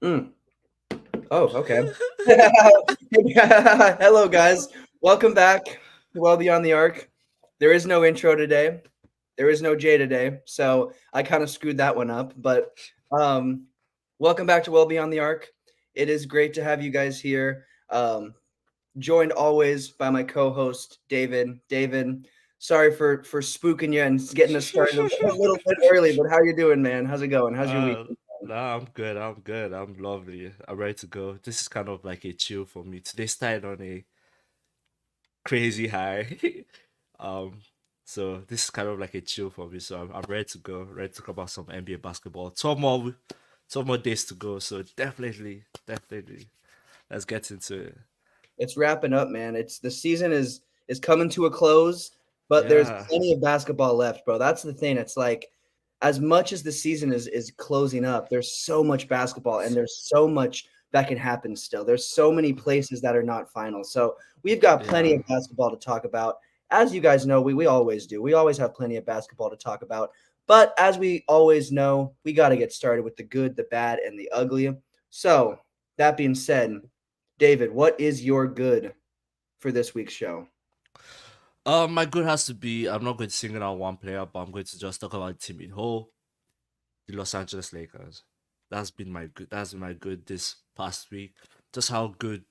Mm. Oh, okay. Hello, guys. Welcome back to Well Beyond the Arc. There is no intro today. There is no Jay today, so I kind of screwed that one up. But um, welcome back to Well Beyond the Arc. It is great to have you guys here. Joined always by my co-host David. David, sorry for spooking you and getting us started a little bit early, but how you doing, man? How's it going? How's your week? Uh, nah, I'm good. I'm good. I'm lovely. I'm ready to go. This is kind of like a chill for me. Today started on a crazy high. um, so this is kind of like a chill for me. So I'm ready to go. Ready to talk about some NBA basketball. 12 more days to go. So definitely, let's get into it. It's wrapping up, man. It's the season is coming to a close, but there's Yeah, plenty of basketball left, bro. That's the thing. It's like as much as the season is closing up, there's so much basketball and there's so much that can happen still. There's so many places that are not final. So we've got plenty yeah. of basketball to talk about. As you guys know, we always do. We always have plenty of basketball to talk about. But as we always know, we got to get started with the good, the bad, and the ugly. So that being said, David, what is your good for this week's show? My good has to be. I'm not going to single out one player, but I'm going to just talk about the team in whole. The Los Angeles Lakers. That's been my good. That's been my good this past week. Just how good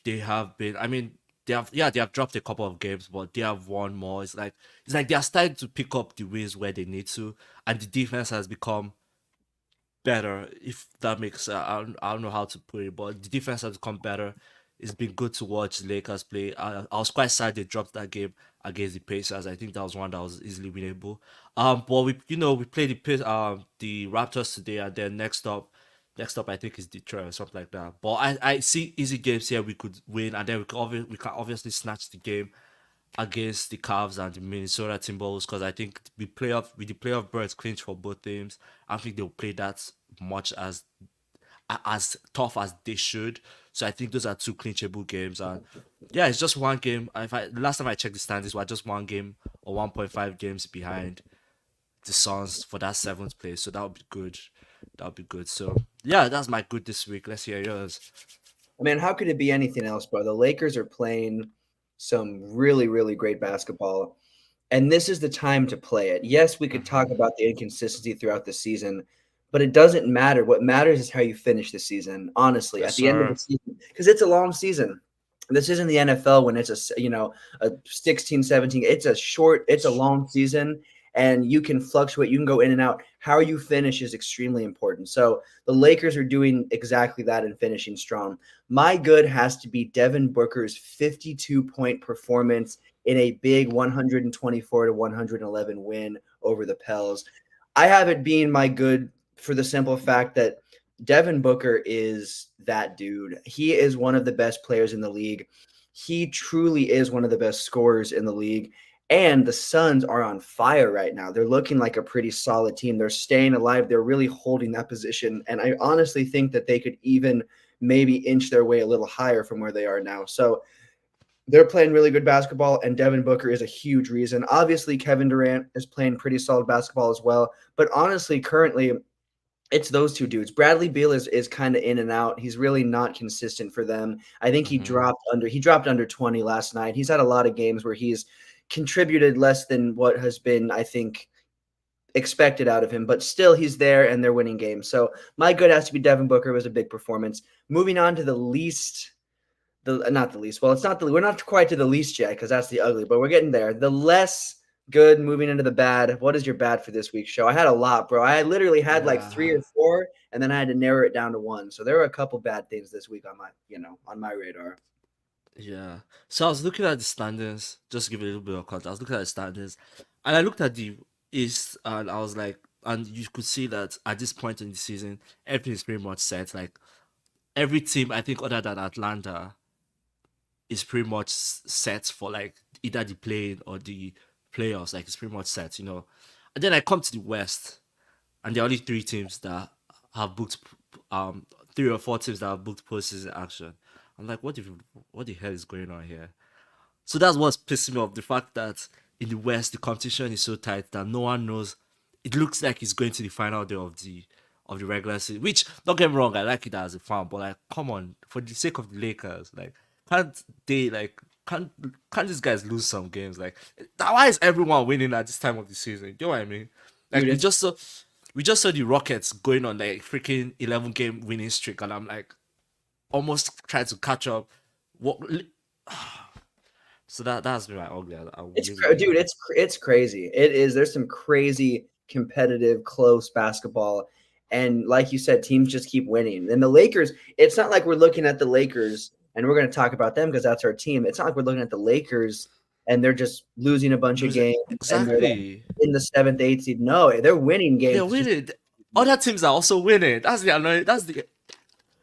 they have been. I mean, they have dropped a couple of games, but they have won more. It's like they are starting to pick up the wins where they need to, and the defense has become better. If that makes I don't know how to put it, but the defense has become better. It's been good to watch the Lakers play. I was quite sad they dropped that game against the Pacers. I think that was one that was easily winnable. But we played the Raptors today, and then next up I think is Detroit or something like that. But I see easy games here we could win, and then we can obviously snatch the game against the Cavs and the Minnesota Timberwolves because I think with the playoff berth clinch for both teams, I think they'll play that much as tough as they should. So I think those are two clinchable games, and yeah, it's just one game. If I last time I checked the standings, we're just one game or 1.5 games behind the Suns for that seventh place. So that would be good. That would be good. So yeah, that's my good this week. Let's hear yours. I mean, how could it be anything else, bro? The Lakers are playing some really, really great basketball, and this is the time to play it. Yes, we could talk Hmm. about the inconsistency throughout the season, but it doesn't matter. What matters is how you finish the season, honestly, Yes, at the end of the sir. season, because it's a long season. This isn't the NFL when it's a 16, 17. It's a long season, and you can fluctuate. You can go in and out. How you finish is extremely important. So the Lakers are doing exactly that and finishing strong. My good has to be Devin Booker's 52-point performance in a big 124 to 111 win over the Pels. I have it being my good for the simple fact that Devin Booker is that dude. He is one of the best players in the league. He truly is one of the best scorers in the league. And the Suns are on fire right now. They're looking like a pretty solid team. They're staying alive. They're really holding that position. And I honestly think that they could even maybe inch their way a little higher from where they are now. So they're playing really good basketball, and Devin Booker is a huge reason. Obviously, Kevin Durant is playing pretty solid basketball as well. But honestly, currently, it's those two dudes. Bradley Beal is kind of in and out. He's really not consistent for them. I think Hmm. he dropped under 20 last night. He's had a lot of games where he's contributed less than what has been, I think, expected out of him, but still he's there and they're winning games. So my good has to be Devin Booker. It was a big performance. Moving on to the least the not the least. Well, it's not the we're not quite to the least yet because that's the ugly, but we're getting there. The less good moving into the bad. What is your bad for this week's show? I had a lot, bro. I literally had like three Yeah. or four, and then I had to narrow it down to one. So there were a couple bad things this week on my radar. Yeah. So I was looking at the standings, just to give you a little bit of context. I was looking at the standings and I looked at the East and I was like, and you could see that at this point in the season, everything is pretty much set. Like every team, I think, other than Atlanta, is pretty much set for like either the play or the playoffs. Like it's pretty much set. And then I come to the West and there are only three teams that have booked, um, three or four teams that have booked postseason action. I'm like, what the hell is going on here? So that's what's pissing me off. The fact that in the West the competition is so tight that no one knows. It looks like it's going to the final day of the regular season. Which, don't get me wrong, I like it as a fan, but like, come on, for the sake of the Lakers, like, can't they like can't can't these guys lose some games? Like, why is everyone winning at this time of the season? You know what I mean? Like, Dude, we just saw the Rockets going on like freaking 11-game winning streak, and I'm like almost trying to catch up. What? So that's been my ugly. I will leave it dude, there. it's crazy. It is. There's some crazy competitive, close basketball, and like you said, teams just keep winning. And the Lakers, it's not like we're looking at the Lakers and we're going to talk about them because that's our team. It's not like we're looking at the Lakers and they're just losing a bunch of Losing games and they're like exactly. in the seventh, eighth seed. No, they're winning They're games. It's just, winning. Other teams are also winning. That's the annoying. That's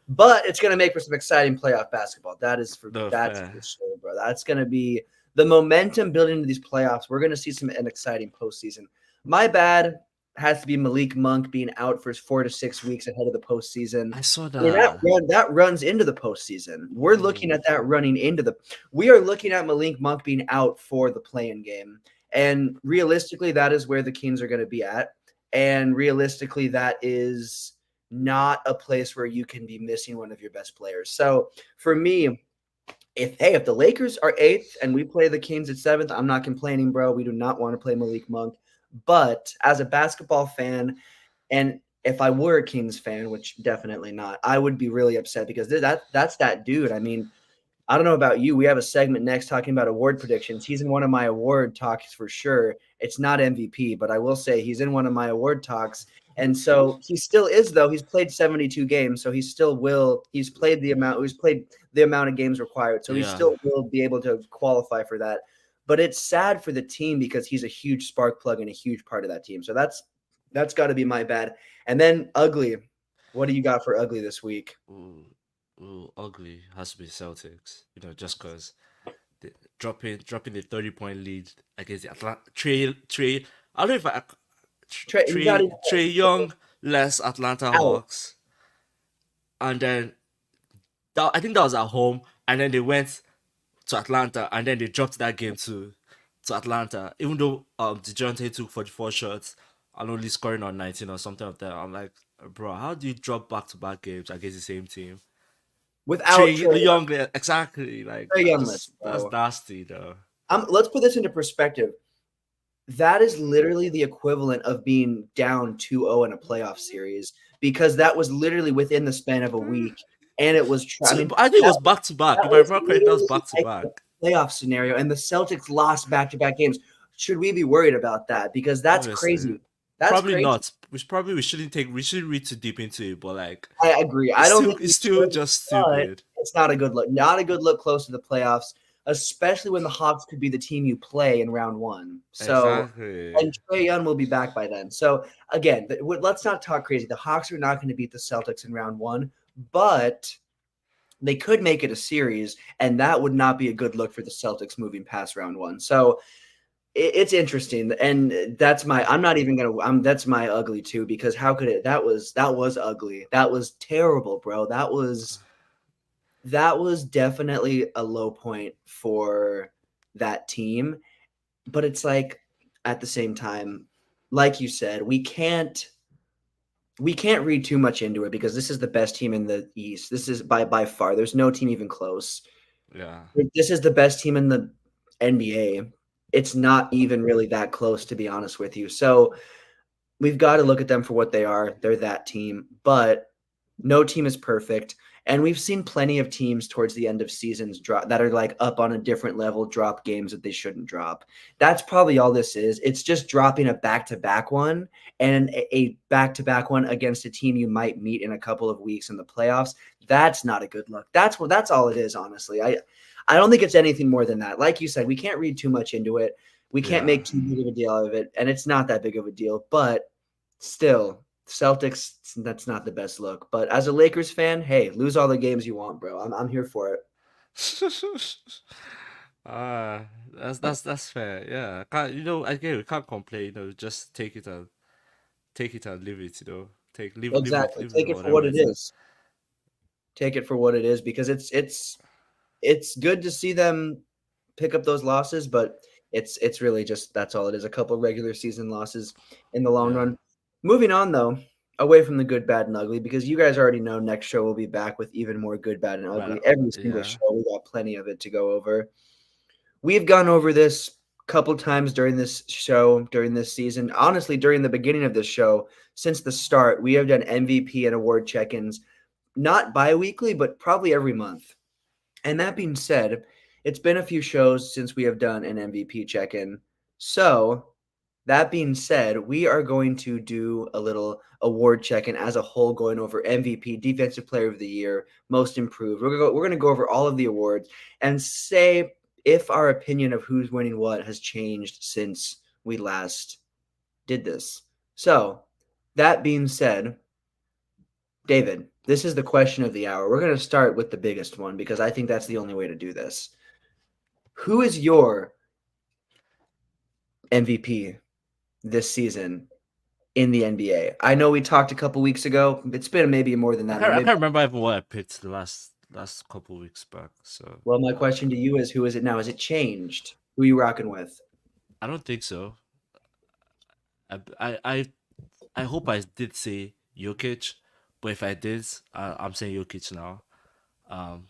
but it's going to make for some exciting playoff basketball. That's for fair. sure, bro. That's going to be the momentum building into these playoffs. We're going to see an exciting postseason. My bad has to be Malik Monk being out for 4 to 6 weeks ahead of the postseason. I saw I mean, that. that runs into the postseason. We're looking at that running into the. We are looking at Malik Monk being out for the play-in game, and realistically, that is where the Kings are going to be at. And realistically, that is not a place where you can be missing one of your best players. So for me, if the Lakers are eighth and we play the Kings at seventh, I'm not complaining, bro. We do not want to play Malik Monk. But as a basketball fan, and if I were a Kings fan, which definitely not, I would be really upset because that's that dude. I mean, I don't know about you. We have a segment next talking about award predictions. He's in one of my award talks for sure. It's not MVP, but I will say he's in one of my award talks. And so he still is, though. He's played 72 games, so he still will. He's played the amount of games required, so he Yeah. still will be able to qualify for that. But it's sad for the team because he's a huge spark plug and a huge part of that team. So that's got to be my bad. And then Ugly, what do you got for Ugly this week? Ooh, ugly has to be Celtics. You know, just because dropping the 30-point lead against the Atlanta Trey. I don't know if You got it Trey Young less Atlanta out. Hawks, and then I think that was at home, and then they went to Atlanta, and then they dropped that game to Atlanta. Even though DeJounte took 44 shots and only scoring on 19 or something like that, I'm like, bro, how do you drop back-to-back games against the same team? Without Trey Young, exactly. Like Youngless, that's bro. nasty, though. Let's put this into perspective. That is literally the equivalent of being down 2-0 in a playoff series because that was literally within the span of a week. And it was, I mean, I think it was back to back. that If I was remember correctly, that was literally back to like back. a playoff scenario. And the Celtics lost back-to-back games. Should we be worried about that? Because that's Obviously, crazy. That's probably crazy. not. We shouldn't read too deep into it. But like, I agree. I don't think we it's still should, just but stupid. it's not a good look. Not a good look close to the playoffs, especially when the Hawks could be the team you play in round one. So, Exactly. and Trae Young will be back by then. So again, let's not talk crazy. The Hawks are not going to beat the Celtics in round one, but they could make it a series, and that would not be a good look for the Celtics moving past round one. So it's interesting, and that's my. I'm not even gonna. That's my ugly too because how could it? That was ugly. That was terrible, bro. That was definitely a low point for that team. But it's like at the same time, like you said, we can't read too much into it because this is the best team in the East. This is by far. There's no team even close. Yeah. This is the best team in the NBA. It's not even really that close, to be honest with you. So we've got to look at them for what they are. They're that team, but no team is perfect. And we've seen plenty of teams towards the end of seasons drop that are like up on a different level, drop games that they shouldn't drop. That's probably all this is. It's just dropping a back-to-back one and a back-to-back one against a team you might meet in a couple of weeks in the playoffs. That's not a good look. That's all it is, honestly. I don't think it's anything more than that. Like you said, we can't read too much into it. We can't Yeah. make too big of a deal out of it, and it's not that big of a deal, but still, Celtics, that's not the best look. But as a Lakers fan, hey, lose all the games you want, bro. I'm here for it. Ah, that's fair. Yeah. Can't again we can't complain, just take it and leave it, Exactly. leave it Take for it for whatever what it it is. is. Take it for what it is because it's good to see them pick up those losses, but it's really just that's all it is. A couple regular season losses in the long Yeah. run. Moving on though. away from the good, bad, and ugly, because you guys already know next show we'll be back with even more good, bad, and Right. ugly. Every single Yeah. show, we got plenty of it to go over. We've gone over this a couple times during this show, during this season. Honestly, during the beginning of this show, since the start, we have done MVP and award check-ins, not bi-weekly, but probably every month. And that being said, it's been a few shows since we have done an MVP check-in. So that being said, we are going to do a little award check-in as a whole, going over MVP, Defensive Player of the Year, Most Improved. We're gonna go over all of the awards and say if our opinion of who's winning what has changed since we last did this. So that being said, David, this is the question of the hour. We're going to start with the biggest one because I think that's the only way to do this. Who is your MVP this season in the NBA? I know we talked a couple weeks ago. It's been maybe more than I that can't, now. I Maybe, can't remember even what I picked the last couple weeks back. So well, my question to you is, who is it now? Is it changed? Who are you rocking with? I don't think so. I I I, I hope I did say Jokic, but if I did, I'm saying Jokic now. Um,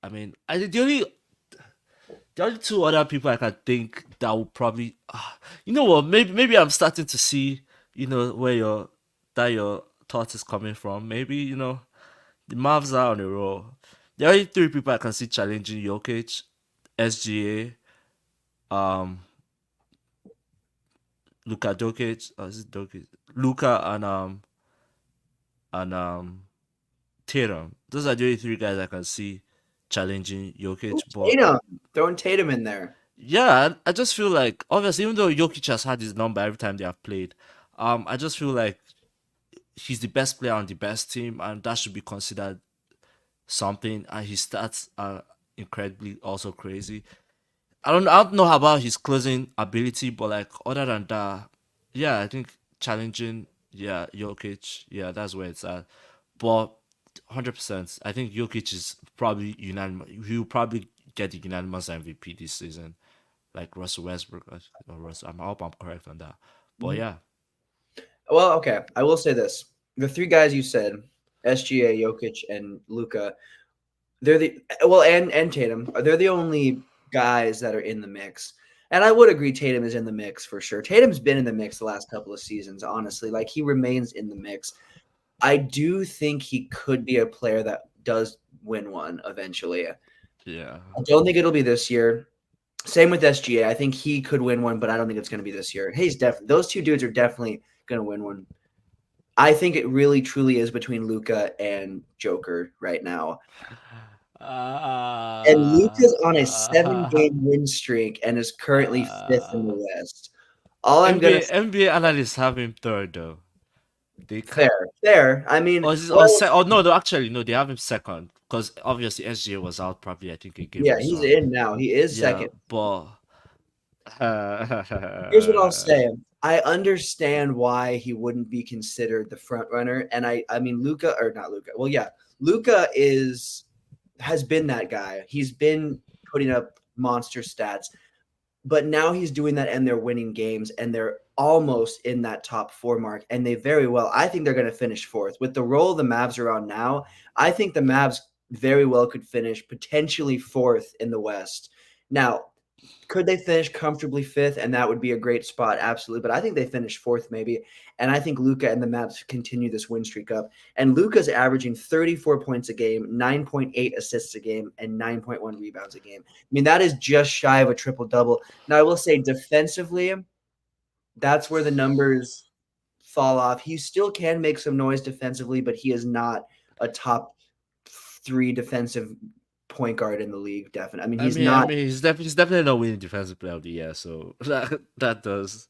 I mean, the only two other people I can think that would probably, you know what? Maybe I'm starting to see, where your thought is coming from. Maybe the Mavs are on a roll. There are only three people I can see challenging Jokic, SGA, Luka Doncic, is it Doncic? Luka and Tatum. Those are the only three guys I can see challenging Ooh, Jokic. But Tatum. Throwing Tatum in there. yeah, I just feel like obviously even though Jokic has had his number every time they have played, I just feel like he's the best player on the best team, and that should be considered something. And his stats are incredibly also crazy. I don't know about his closing ability, but like other than that, yeah, I think challenging, yeah, Jokic, yeah, that's where it's at. But 100%, I think Jokic is probably unanimous. He'll probably get the unanimous MVP this season, like Russell Westbrook or Russell. I hope I'm correct on that. But Mhm. yeah, Well, okay. I will say this: the three guys you said, SGA, Jokic, and Luka, they're the and Tatum. They're the only guys that are in the mix. And I would agree Tatum is in the mix for sure. Tatum's been in the mix the last couple of seasons, honestly. Like he remains in the mix. I do think he could be a player that does win one eventually. yeah. I don't think it'll be this year. Same with SGA. I think he could win one, but I don't think it's going to be this year. He's definitely those two dudes are definitely going to win one. I think it really truly is between Luca and Joker right now. And Luka's on a 7-game win streak and is currently fifth in the Uh, West. All I'm gonna NBA analysts have him third though. They fair, fair. I mean, well, oh no, actually no, they have him second because obviously SGA was out probably I think a game yeah, or he's so. in now. He is Yeah, second. but Here's what I'll say. I understand why he wouldn't be considered the front runner. And I mean Luca or not Luca. Well, yeah, Luca has been that guy. He's been putting up monster stats, but now he's doing that and they're winning games and they're almost in that top four mark. And they very well, I think they're going to finish fourth. With the role the Mavs are on now, I think the Mavs very well could finish potentially fourth in the West. Now, could they finish comfortably fifth? And that would be a great spot, absolutely. But I think they finish fourth, maybe. And I think Luca and the Mavs continue this win streak up. And Luca's averaging 34 points a game, 9.8 assists a game, and 9.1 rebounds a game. I mean, that is just shy of a triple double. Now, I will say defensively, that's where the numbers fall off. He still can make some noise defensively, but he is not a top three defensive point guard in the league. Definitely. I mean, he's I not. mean he's definitely not winning defensive player of the year, so that does.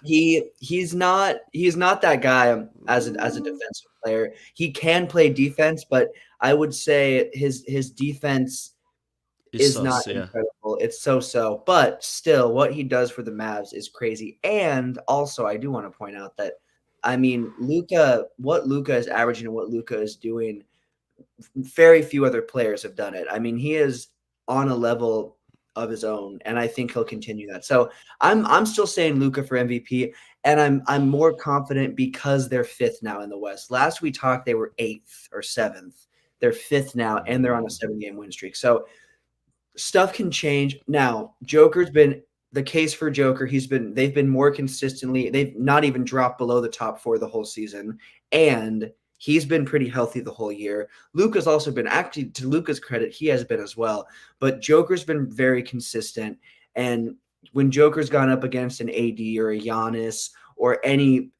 He's not that guy as a defensive player. He can play defense, but I would say his defense It's is not sus, yeah. incredible. It's so. But still, what he does for the Mavs is crazy. And also, I do want to point out that I mean, what Luca is averaging and what Luca is doing, very few other players have done it. I mean, he is on a level of his own, and I think he'll continue that. So I'm still saying Luca for MVP. And I'm more confident because they're fifth now in the West. Last we talked, they were eighth or seventh. They're fifth now, and they're on a 7-game win streak. So stuff can change. Now, Joker's been the case for Joker. They've been more consistently. They've not even dropped below the top 4 the whole season, and he's been pretty healthy the whole year. Luka's also been, actually, to Luka's credit, he has been as well. But Joker's been very consistent, and when Joker's gone up against an AD or a Giannis or any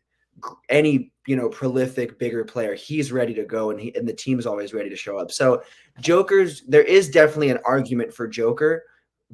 prolific bigger player, he's ready to go, and the team's always ready to show up. So there is definitely an argument for Joker,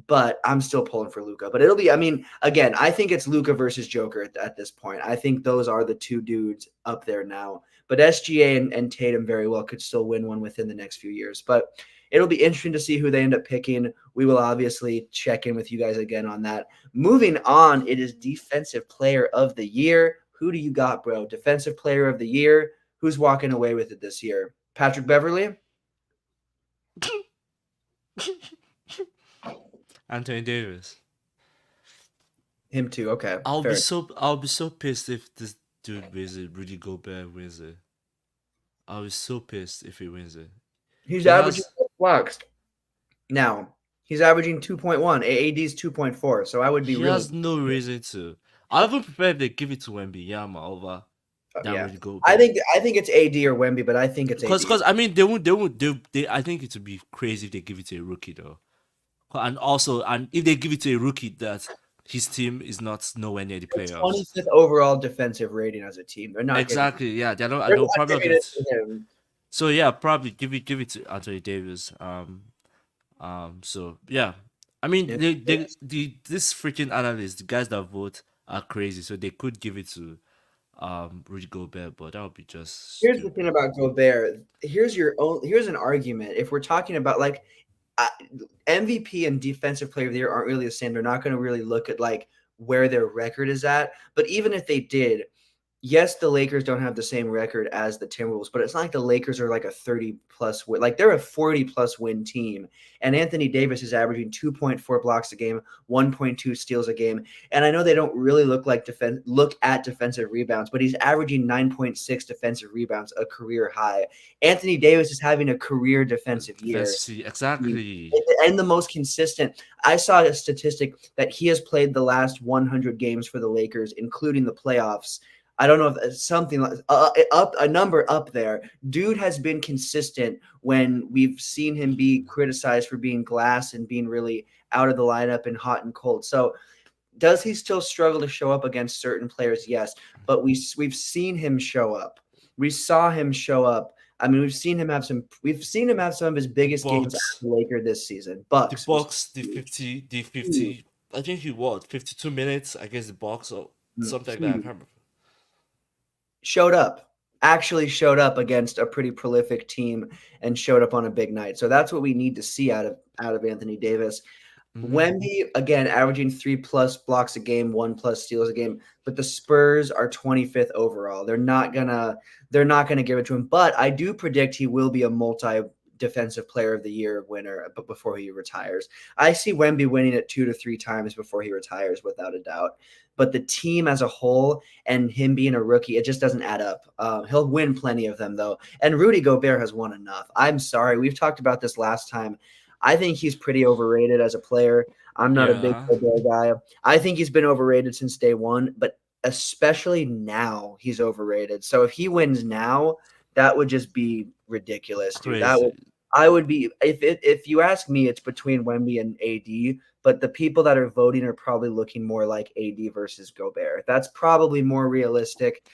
but I'm still pulling for Luka. But it'll be, I mean, again, I think it's Luka versus Joker at this point. I think those are the two dudes up there now. But SGA and Tatum very well could still win one within the next few years. But it'll be interesting to see who they end up picking. We will obviously check in with you guys again on that. Moving on, it is Defensive Player of the Year. Who do you got, bro? Defensive Player of the Year. Who's walking away with it this year? Patrick Beverley? Anthony Davis. Him too. Okay. I'll be so pissed if this dude wins it. Rudy Gobert wins it. I'll be so pissed if he wins it. He's averaging blocks. Now, he's averaging 2.1. AAD's 2.4. So I would be He has no reason to. I even prefer if they give it to Wembanyama over Rudy Gobert. I think it's AD or Wemby, but I think it's AD. Because I mean they I think it would be crazy if they give it to a rookie though. And if they give it to a rookie that his team is not nowhere near the playoffs. 25th overall defensive rating as a team. They're not exactly. Yeah, they're not probably. So yeah, probably give it to Anthony Davis. So yeah, I mean this freaking analysts, the guys that vote are crazy. So they could give it to Rudy Gobert, but that would be just. Here's the thing about Gobert. Here's an argument. If we're talking about like MVP and Defensive Player of the Year aren't really the same. They're not going to really look at like where their record is at. But even if they did, yes, the Lakers don't have the same record as the Timberwolves, but it's not like the Lakers are like a 30-plus win. Like they're a 40-plus win team. And Anthony Davis is averaging 2.4 blocks a game, 1.2 steals a game. And I know they don't really look at defensive rebounds, but he's averaging 9.6 defensive rebounds, a career high. Anthony Davis is having a career defensive year. Exactly. And the most consistent. I saw a statistic that he has played the last 100 games for the Lakers, including the playoffs. I don't know if it's something like a number up there. Dude has been consistent when we've seen him be criticized for being glass and being really out of the lineup and hot and cold. So does he still struggle to show up against certain players? Yes, but we've seen him show up. We saw him show up. I mean, we've seen him have some of his biggest games as a Laker this season. Bucks. The Bucks, the 50. I think he 52 minutes against the Bucks or something like that. I can't remember. Actually showed up against a pretty prolific team and showed up on a big night. So that's what we need to see out of Anthony Davis. Mm-hmm. Wemby, again, averaging 3+ blocks a game, 1+ steals a game, but the Spurs are 25th overall. They're not gonna give it to him, but I do predict he will be a multi-defensive player of the year winner before he retires. I see Wemby winning it 2 to 3 times before he retires, without a doubt. But the team as a whole and him being a rookie, it just doesn't add up. He'll win plenty of them, though. And Rudy Gobert has won enough. I'm sorry. We've talked about this last time. I think he's pretty overrated as a player. I'm not a big Gobert guy. I think he's been overrated since day one, but especially now he's overrated. So if he wins now, that would just be ridiculous, dude. I would be if you ask me, it's between Wemby and AD, but the people that are voting are probably looking more like AD versus Gobert. That's probably more realistic.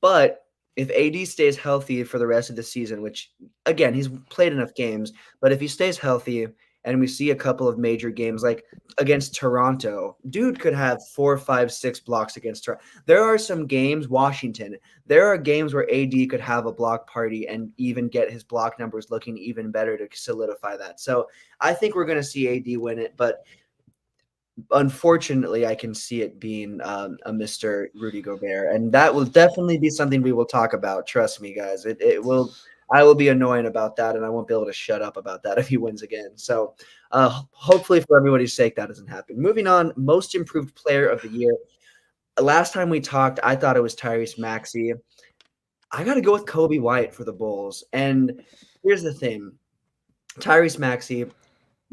But if AD stays healthy for the rest of the season, which again, he's played enough games, but if he stays healthy and we see a couple of major games like against Toronto, dude could have 4, 5, 6 blocks against Toronto. There are some games, Washington, there are games where AD could have a block party and even get his block numbers looking even better to solidify that. So I think we're going to see AD win it, but unfortunately, I can see it being a Mr. Rudy Gobert, and that will definitely be something we will talk about. Trust me, guys. It will. I will be annoying about that, and I won't be able to shut up about that if he wins again. So hopefully for everybody's sake, that doesn't happen. Moving on, most improved player of the year. last time we talked, I thought it was Tyrese Maxey. I got to go with Kobe White for the Bulls. And here's the thing, Tyrese Maxey,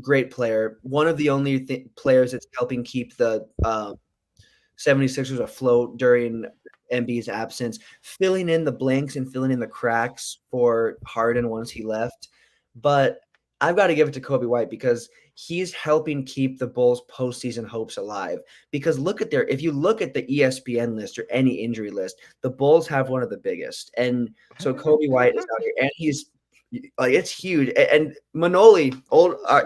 great player, one of the only players that's helping keep the 76ers afloat during Embiid's absence, filling in the blanks and filling in the cracks for Harden once he left. But I've got to give it to Kobe White because he's helping keep the Bulls' postseason hopes alive. Because if you look at the ESPN list or any injury list, the Bulls have one of the biggest. And so Kobe White is out here, and he's like, it's huge. And Manoli,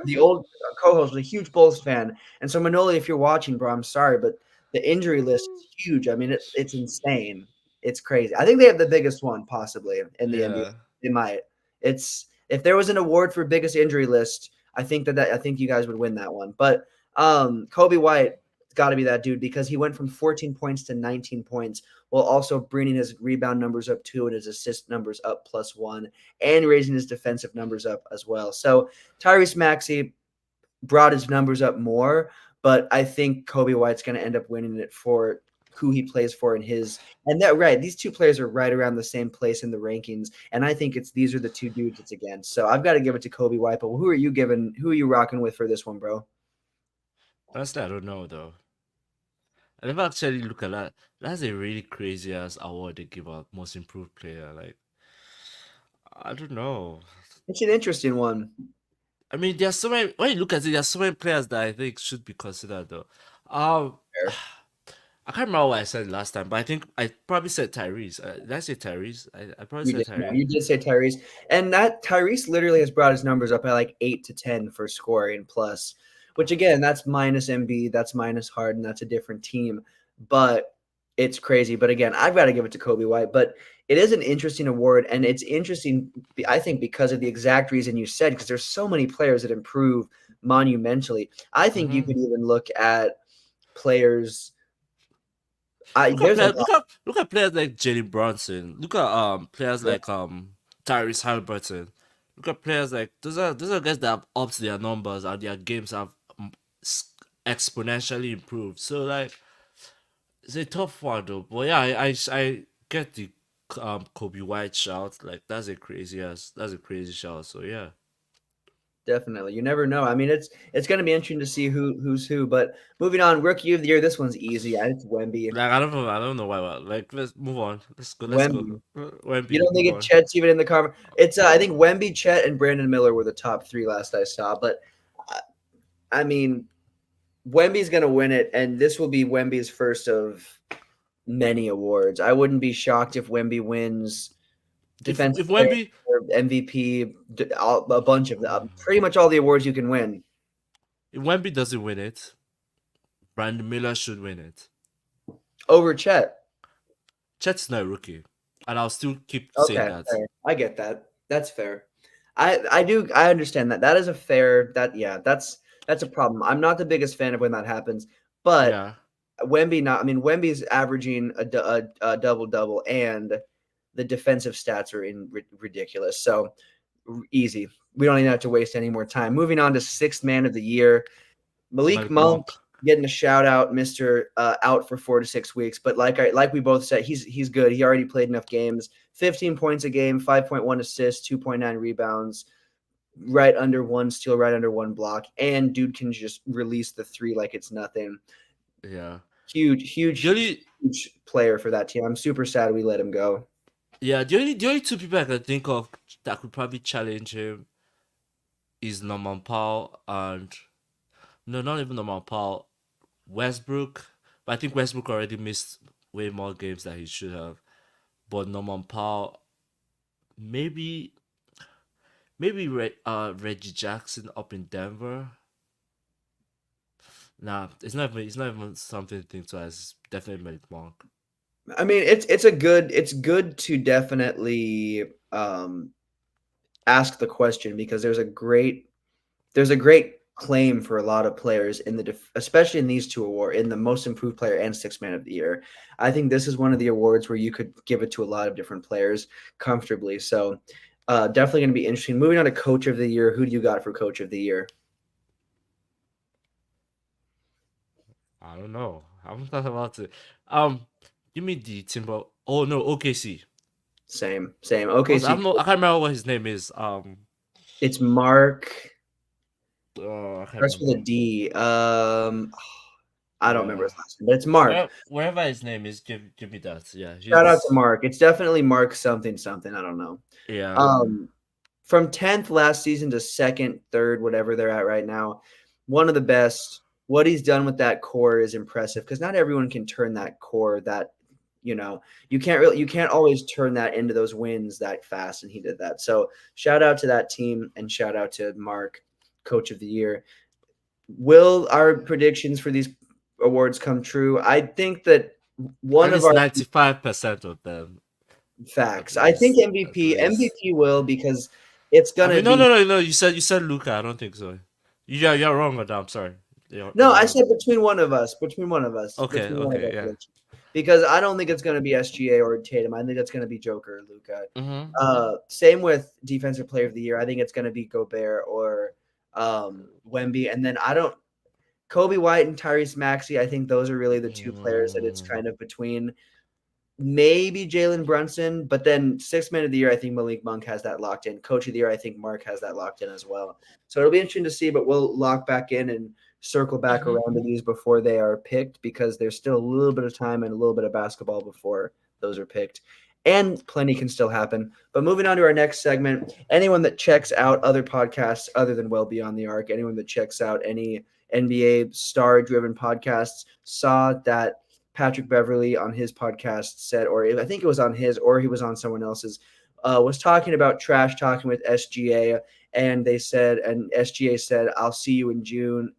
the old co-host, was a huge Bulls fan. And so Manoli, if you're watching, bro, I'm sorry, but the injury list is huge. I mean, it's insane. It's crazy. I think they have the biggest one possibly in the NBA. Yeah. They might. It's if there was an award for biggest injury list, I think I think you guys would win that one. But Kobe White got to be that dude because he went from 14 points to 19 points while also bringing his rebound numbers up 2 and his assist numbers up +1 and raising his defensive numbers up as well. So Tyrese Maxey brought his numbers up more, but I think Kobe White's going to end up winning it for who he plays for and that right. These two players are right around the same place in the rankings, and I think these are the two dudes it's against. So I've got to give it to Kobe White. But who are you rocking with for this one, bro? Honestly, I don't know though. I never actually look at that. That's a really crazy ass award they give out, most improved player. Like, I don't know. It's an interesting one. I mean, there's so many. When you look at it, there's so many players that I think should be considered though. Um, Fair. I can't remember what I said last time, but I think I probably said Tyrese. Did I say Tyrese? I probably said Tyrese. You did say Tyrese, and that Tyrese literally has brought his numbers up by like 8 to 10 for scoring plus, which again, that's minus MB, that's minus Harden, that's a different team, but it's crazy. But again, I've got to give it to Kobe White. But it is an interesting award, and it's interesting, I think, because of the exact reason you said, because there's so many players that improve monumentally. I think you Mm-hmm. could even look at players. Look at players like Jalen Brunson. Look at players like Tyrese Halliburton. Look at players like those are guys that have upped their numbers and their games have exponentially improved. So like it's a tough one though. But yeah, I get the Kobe White shout. Like that's a crazy shout. So yeah. Definitely. You never know. I mean, it's going to be interesting to see who's who. But moving on, rookie of the year. This one's easy. It's Wemby. Like I don't know why. Like let's move on. Let's go. Wemby. You Wemby, don't move think on. Chet's even in the car? It's I think Wemby, Chet, and Brandon Miller were the top 3 last I saw. But I mean, Wemby's going to win it, and this will be Wemby's first of many awards. I wouldn't be shocked if Wemby wins If defensive player, Wemby MVP, a bunch of them, pretty much all the awards you can win. If Wemby doesn't win it, Brandon Miller should win it. Over Chet. Chet's not a rookie, and I'll still keep saying Okay, that. fair. I get that. That's fair. I understand that. That is a fair that's a problem. I'm not the biggest fan of when that happens, but Yeah, Wemby's averaging a double double, and the defensive stats are ridiculous. So easy. We don't even have to waste any more time. Moving on to sixth man of the year, Malik Malik Monk Monk. getting a shout out, Mister out for 4 to 6 weeks. But like we both said, he's good. He already played enough games. 15 points a game, 5.1 assists, 2.9 rebounds, right under 1 steal, right under 1 block, and dude can just release the 3 like it's nothing. Yeah, Huge player for that team. I'm super sad we let him go. yeah. The only two people I can think of that could probably challenge him is Norman Powell and no, not even Norman Powell, Westbrook. But I think Westbrook already missed way more games than he should have. But Norman Powell, maybe Reggie Jackson up in Denver. Nah, it's not even something to think twice. It's definitely Malik Monk. I mean, it's good to definitely ask the question because there's a great claim for a lot of players in especially in these two awards, in the most improved player and sixth man of the year. I think this is one of the awards where you could give it to a lot of different players comfortably. So definitely going to be interesting. Moving on to coach of the year. Who do you got for coach of the year? I don't know. I'm not about to. Give me the Timber. Oh no, OKC. Same. Okay, so I can't remember what his name is. it's Mark. I can't Starts with a remember. D. I don't remember Yeah. his last name, but it's Mark. Wherever his name is, give me that. Yeah, Shout out to he's Mark. It's definitely Mark something something. I don't know. yeah. From 10th last season to second, third, whatever they're at right now, one of the best. What he's done with that core is impressive because not everyone can turn that core that you can't always turn that into those wins that fast, and he did that. So shout out to that team and shout out to Mark, Coach of the Year. Will our predictions for these awards come true? I think that one At of least our 95% of them. At facts. I think least. At MVP least. MVP will because it's I gonna mean, no, be. no, no, no. You said Luca. I don't think so. You're wrong on that. I'm sorry. You're No, I wrong. said between one of us, between one of us, Okay, between one of okay, our yeah. predictions. Because I don't think it's going to be SGA or Tatum. I think it's going to be Joker or Luca. Mm-hmm. Same with Defensive Player of the Year. I think it's going to be Gobert or Wemby. And then I don't Kobe White and Tyrese Maxey. I think those are really the two players that it's kind of between. Maybe Jalen Brunson, but then 6th Man of the Year, I think Malik Monk has that locked in. Coach of the Year, I think Mark has that locked in as well. So it'll be interesting to see, but we'll lock back in and circle back Mm-hmm. around to these before they are picked because there's still a little bit of time and a little bit of basketball before those are picked. And plenty can still happen. But moving on to our next segment, anyone that checks out other podcasts other than Well Beyond the Arc, anyone that checks out any NBA star-driven podcasts saw that Patrick Beverly on his podcast said, or I think it was on his, or he was on someone else's, was talking about trash talking with SGA, and they said, and SGA said, "I'll see you in June."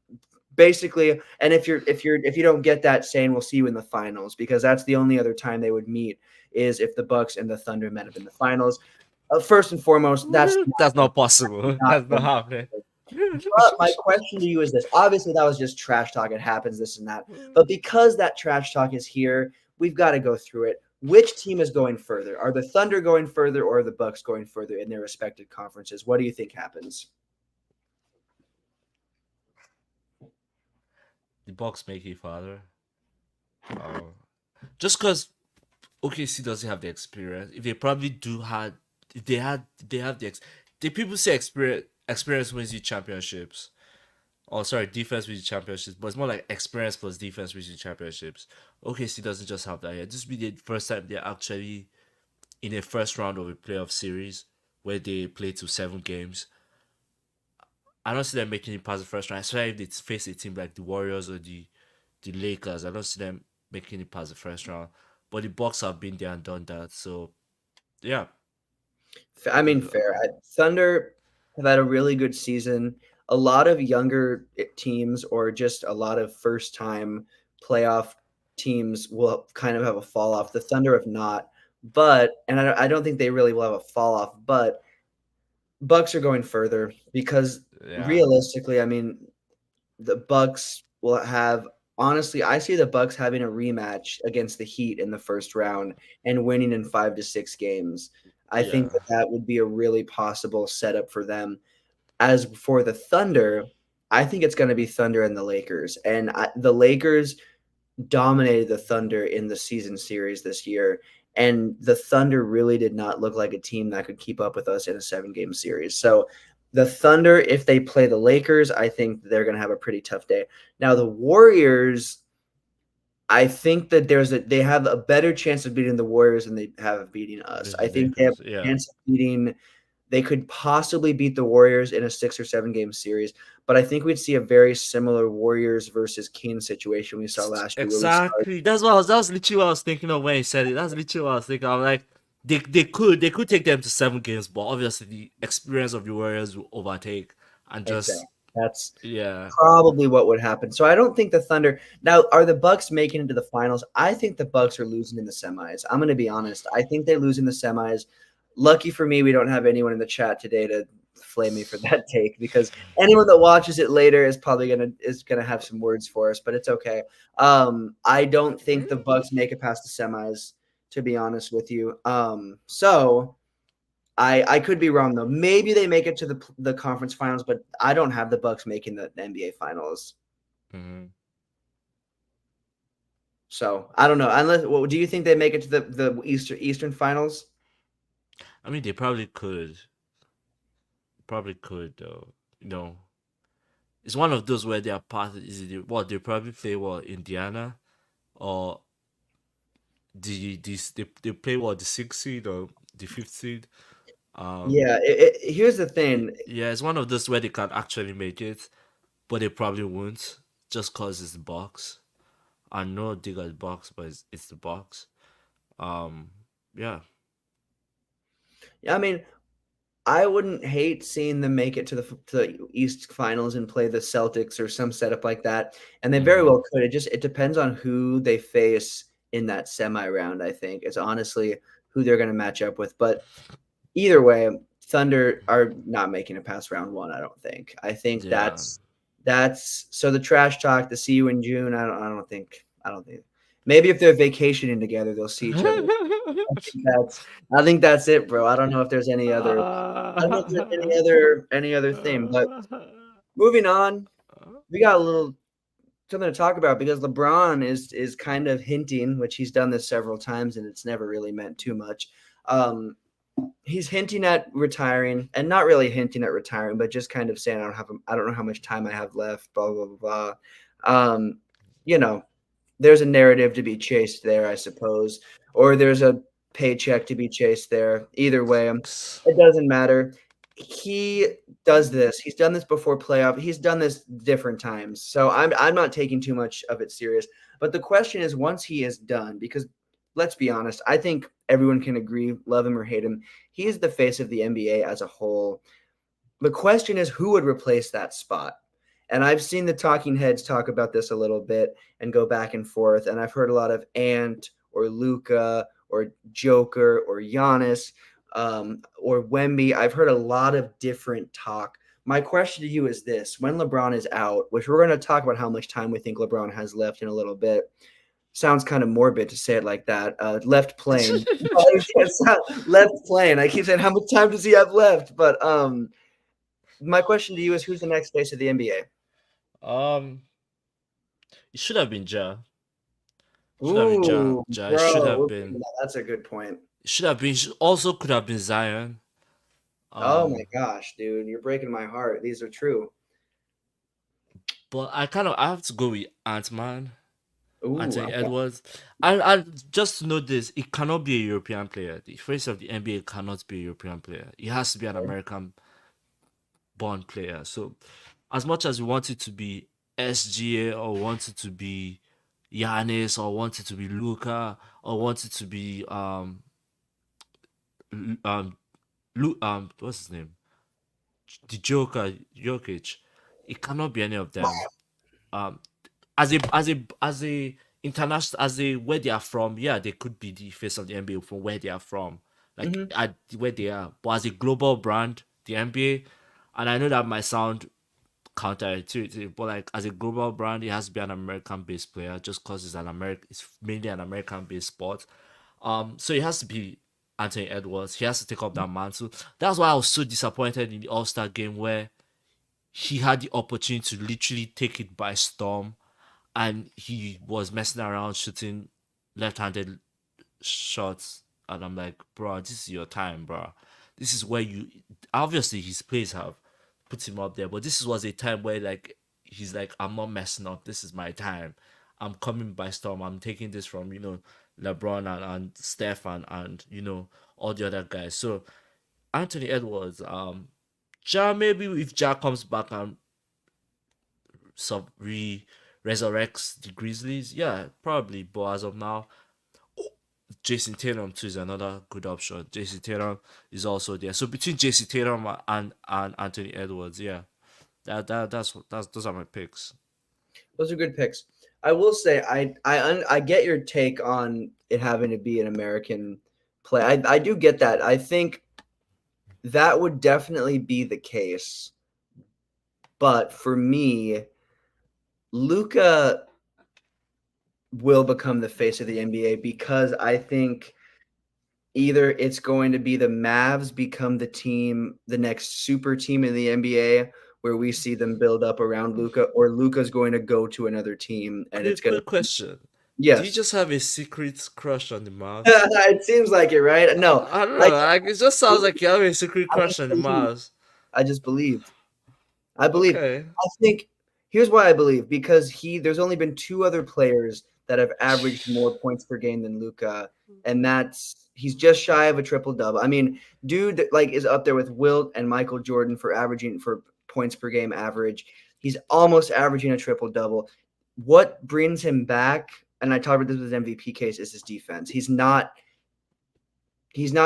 Basically, and if you don't get that, saying we'll see you in the finals because that's the only other time they would meet is if the Bucks and the Thunder met up in the finals. First and foremost, That's not possible. not That's not happening. but my question to you is this. Obviously, that was just trash talk. It happens, this and that. But because that trash talk is here, we've got to go through it. Which team is going further? Are the Thunder going further or are the Bucks going further in their respective conferences? What do you think happens? The Bucks make it farther. Uh, just because OKC doesn't have the experience. If they probably do had, if they have the people say experience wins you championships. Oh, sorry, defense wins you championships, but it's more like experience plus defense wins you championships. OKC doesn't just have that yet. This will be the first time they're actually in a first round of a playoff series where they play to 7 games. I don't see them making it past the first round, especially if they face a team like the Warriors or the Lakers. I don't see them making it past the first round. But the Bucks have been there and done that. So yeah. I mean, fair. Thunder have had a really good season. A lot of younger teams or just a lot of first-time playoff teams will kind of have a fall off. The Thunder have not, but and I don't think they really will have a fall off. But Bucks are going further because Yeah. realistically, I mean, the Bucks will have honestly, I see the Bucks having a rematch against the Heat in the first round and winning in 5 to 6 games. I think Yeah. that would be a really possible setup for them. As for the Thunder, I think it's going to be Thunder and the Lakers. And the Lakers dominated the Thunder in the season series this year. And the Thunder really did not look like a team that could keep up with us in a 7-game series. So the Thunder, if they play the Lakers, I think they're going to have a pretty tough day. Now, the Warriors, I think that they have a better chance of beating the Warriors than they have of beating us. This I is think they have Lakers. a Yeah. chance of beating. They could possibly beat the Warriors in a 6 or 7 game series, but I think we'd see a very similar Warriors versus Kings situation we saw last year. Where we saw Exactly. That was literally what I was thinking of when he said it. That's literally what I was thinking. I'm like, they could take them to 7 games, but obviously the experience of the Warriors will overtake and just exactly. That's yeah. probably what would happen. So I don't think the Thunder now are the Bucks making it to the finals. I think the Bucks are losing in the semis. I'm going to be honest. I think they lose in the semis. Lucky for me, we don't have anyone in the chat today to flame me for that take because anyone that watches it later is probably gonna have some words for us, but it's okay. I don't think the Bucks make it past the semis, to be honest with you. So I could be wrong though. Maybe they make it to the conference finals, but I don't have the Bucks making the NBA finals. Mm-hmm. So I don't know. Unless, well, do you think they make it to the Eastern Finals? I mean, they probably could though. You know, it's one of those where they are part. Is it what they probably play? What, Indiana, or they play what, the sixth seed or the fifth seed? Um, Yeah. Here's the thing. yeah, it's one of those where they can actually make it, but they probably won't just cause it's the box. I know they got the box, but it's the box. Um, yeah. Yeah, I mean, I wouldn't hate seeing them make it to the East Finals and play the Celtics or some setup like that, and they very Mm-hmm. well could. It depends on who they face in that semi round. I think it's honestly who they're going to match up with. But either way, Thunder are not making it past round one. I don't think. I think Yeah. that's so the trash talk. The see you in June. I don't think. Maybe if they're vacationing together, they'll see each other. I think that's it, bro. I don't know if there's any other. I don't know if there's any other thing. But moving on, we got a little something to talk about because LeBron is kind of hinting, which he's done this several times, and it's never really meant too much. Um, he's hinting at retiring, and not really hinting at retiring, but just kind of saying I don't know how much time I have left. Blah blah blah blah. Um, you know, there's a narrative to be chased there, I suppose, or there's a paycheck to be chased there. Either way, it doesn't matter. He does this. He's done this before playoff. He's done this different times. So I'm not taking too much of it serious. But the question is, once he is done, because let's be honest, I think everyone can agree, love him or hate him, he is the face of the NBA as a whole. The question is, who would replace that spot? And I've seen the talking heads talk about this a little bit and go back and forth. And I've heard a lot of Ant or Luca or Joker or Giannis or Wemby. I've heard a lot of different talk. My question to you is this: when LeBron is out, which we're going to talk about how much time we think LeBron has left in a little bit. Sounds kind of morbid to say it like that. Left playing, left playing. I keep saying how much time does he have left? But my question to you is, who's the next face of the NBA? um, it should have been Ja. Should have been Ja. Ooh, Ja. It should have bro, been. that's a good point. It should have been. Also could have been Zion. Oh my Um, gosh, dude, you're breaking my heart. These are true. but I have to go with Ant Man. Ooh, Anthony okay. Edwards. I just to know this, it cannot be a European player. The face of the NBA cannot be a European player. It has to be an American born player. So as much as we want it to be SGA or want it to be Giannis or want it to be Luca or want it to be L- um what's his name? The Joker, Jokic. It cannot be any of them. Um as a international, as a where they are from, yeah, they could be the face of the NBA from where they are from, like Hmm. at where they are. But as a global brand, the NBA, and I know that might sound counterintuitive, but like as a global brand, it has to be an American-based player just because it's mainly an American-based sport. So it has to be Anthony Edwards. He has to take up that mantle. That's why I was so disappointed in the All Star game where he had the opportunity to literally take it by storm and he was messing around shooting left-handed shots, and I'm like, bro, this is your time, bro. This is where you obviously his plays have put him up there, but this was a time where like he's like, I'm not messing up. This is my time. I'm coming by storm. I'm taking this from LeBron and Steph and all the other guys. So Anthony Edwards, Ja, maybe if Ja comes back and sub re resurrects the Grizzlies, yeah, probably. But as of now, Jason Tatum too is another good option. Jason Tatum is also there. So between Jason Tatum and Anthony Edwards, yeah, that's those are my picks. Those are good picks. I will say I get your take on it having to be an American play. I do get that. I think that would definitely be the case. But for me, Luca will become the face of the NBA because I think either it's going to be the Mavs become the next super team in the NBA where we see them build up around Luca, or Luca's going to go to another team and it's Quick going quick to question. Do you Yes. just have a secret crush on the Mavs? It seems like it, right? No, I don't I know. Like it just sounds like you have a secret I crush just on the believe. Mavs. I just believe. I believe. Okay. I think here's why I believe because there's only been two other players that have averaged more points per game than Luca, and that's he's just shy of a triple double. I mean, dude, like is up there with Wilt and Michael Jordan for averaging for points per game average. He's almost averaging a triple double. What brings him back? And I talked about this with his MVP case is his defense. He's not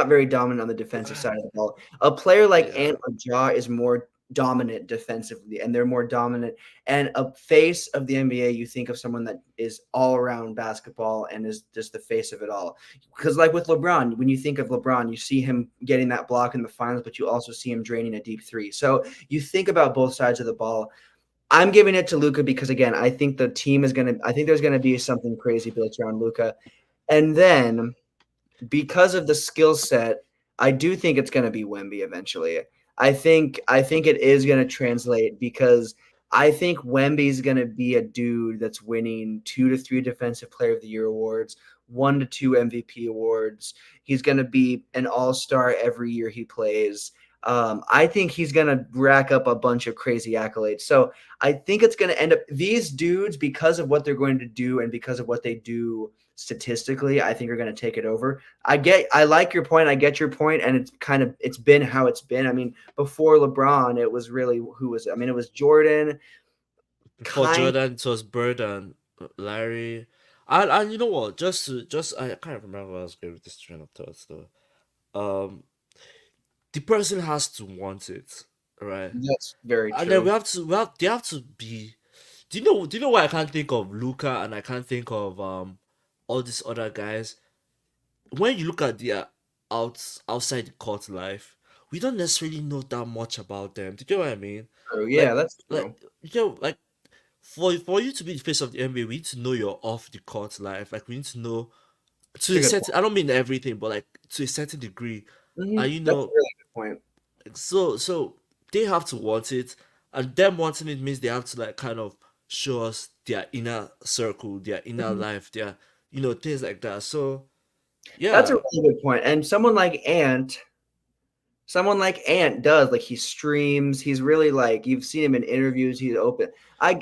very dominant on the defensive side of the ball. A player like Yeah. Ant or Ja is more dominant defensively, and they're more dominant. And a face of the NBA, you think of someone that is all around basketball and is just the face of it all. Because, like with LeBron, when you think of LeBron, you see him getting that block in the finals, but you also see him draining a deep three. So you think about both sides of the ball. I'm giving it to Luca because, again, I think the team is going to, I think there's going to be something crazy built around Luca. And then because of the skill set, I do think it's going to be Wemby eventually. I think it is going to translate because I think Wemby's going to be a dude that's winning 2 to 3 Defensive Player of the Year awards, 1 to 2 MVP awards. He's going to be an All Star every year he plays. I think he's going to rack up a bunch of crazy accolades. So I think it's going to end up these dudes because of what they're going to do and because of what they do statistically. I think are going to take it over. I like your point. I get your point, and it's been how it's been. I mean, before LeBron, it was really who was. I mean, it was Jordan, Before kind. Jordan, it was Bird and Larry. And you know what? Just I can't remember what I was going with this train of thoughts though. Um, the person has to want it, right? That's very And then true. they have to be. Do you know why I can't think of Luca and I can't think of all these other guys? When you look at their outside the court life, we don't necessarily know that much about them. Do you get what I mean? True. Yeah, Like that's like true. like for you to be the face of the NBA, we need to know your off the court life. Like we need to know That's to a a good certain. point. I don't mean everything, but like to a certain degree. And That's a really good point. so they have to want it, and them wanting it means they have to like kind of show us their inner circle, their inner Mhm. life, their things like that. So That's a yeah, really good point. And someone like Ant does like he streams. He's really like you've seen him in interviews. He's open. I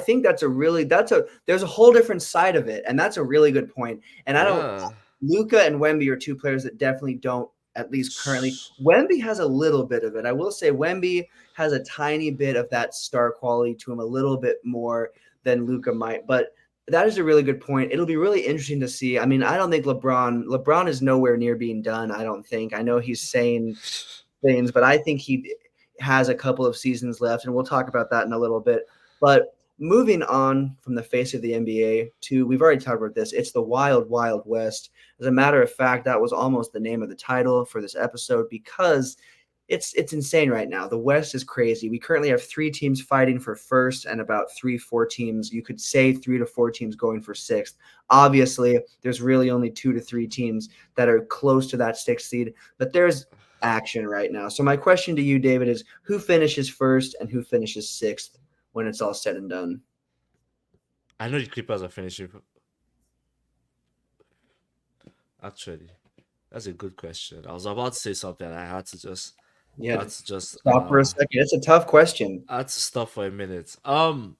think there's a whole different side of it, and that's a really good point. And I don't yeah. Luca and Wemby are two players that definitely don't, at least currently. Wemby has a little bit of it. I will say Wemby has a tiny bit of that star quality to him, a little bit more than Luca might. But that is a really good point. It'll be really interesting to see. I mean, I don't think LeBron is nowhere near being done. I don't think. I know he's saying things, but I think he has a couple of seasons left, and we'll talk about that in a little bit. But moving on from the face of the NBA to, we've already talked about this, it's the Wild Wild West. As a matter of fact, that was almost the name of the title for this episode because it's insane right now. The West is crazy. We currently have 3 teams fighting for first and about 3 4 teams. You could say 3 to 4 teams going for sixth. Obviously, there's really only 2 to 3 teams that are close to that sixth seed, but there's action right now. So my question to you, David, is who finishes first and who finishes sixth when it's all said and done? I know the Clippers are finishing. Actually, that's a good question. I was about to say something. Yeah, I had to just stop for a second. It's a tough question. I had to stop for a minute. Oh.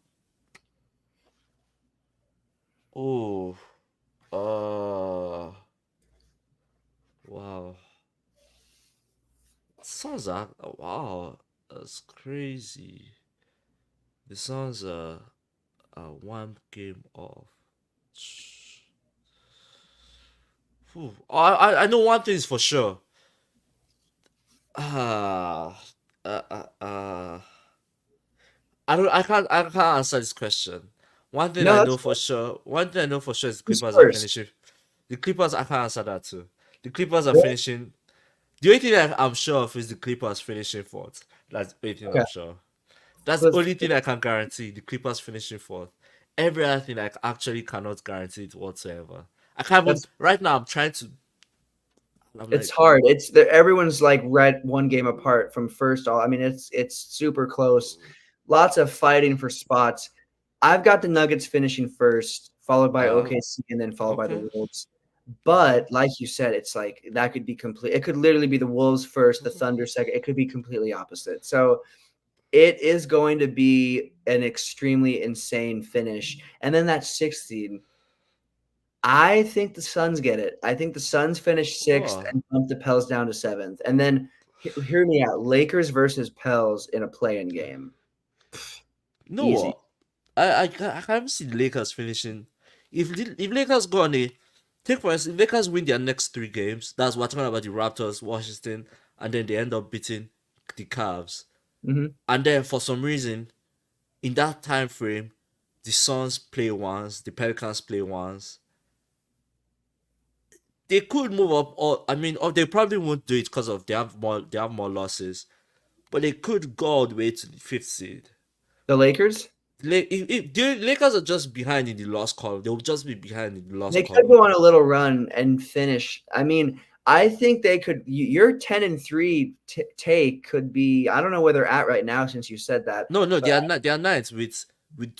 Uh. Wow. Suns are wow. That's crazy. The Suns are one game off. Phew. I know one thing is for sure. Ah. Uh, uh, uh, I can't answer this question. No, that's fine. One thing I know for sure is the Who's Clippers are first? finishing. The Clippers I can't answer that too. The Clippers are What? finishing. The only thing that I'm sure of is the Clippers finishing fourth. That's the only thing Okay. I'm sure. That's the Let's, only thing I can guarantee. The Clippers finishing fourth. Every other thing I actually cannot guarantee it whatsoever. I can't even that's right now. I'm trying to. I'm It's like, hard. Everyone's like right 1 game apart from first. All I mean, it's super close. Lots of fighting for spots. I've got the Nuggets finishing first, followed by Uh, OKC, and then followed by the okay, Wolves. okay. But like you said, it's like that could be complete. It could literally be the Wolves first, the Thunder second. It could be completely opposite. So it is going to be an extremely insane finish. And then that sixth seed, I think the Suns get it. I think the Suns finish sixth Oh, and bump the Pels down to seventh. And then hear me out. Lakers versus Pels in a play-in game. you know Easy. what? I haven't seen Lakers finishing. If Lakers go on a take for instance, if Lakers win their next 3 games, that's what we're talking about the Raptors, Washington, and then they end up beating the Cavs. Hmm. And then for some reason, in that time frame, the Suns play once, the Pelicans play once. They could move up, or I mean, or they probably won't do it because of they have more losses. But they could go all the way to the fifth seed. The Lakers, If the Lakers are just behind in the loss column, they'll just be behind in the loss they could column. go on a little run and finish. I mean, I think they could. Your 10-3 take could be. I don't know where they're at right now since you said that. No, no, But they are not. They are ninth with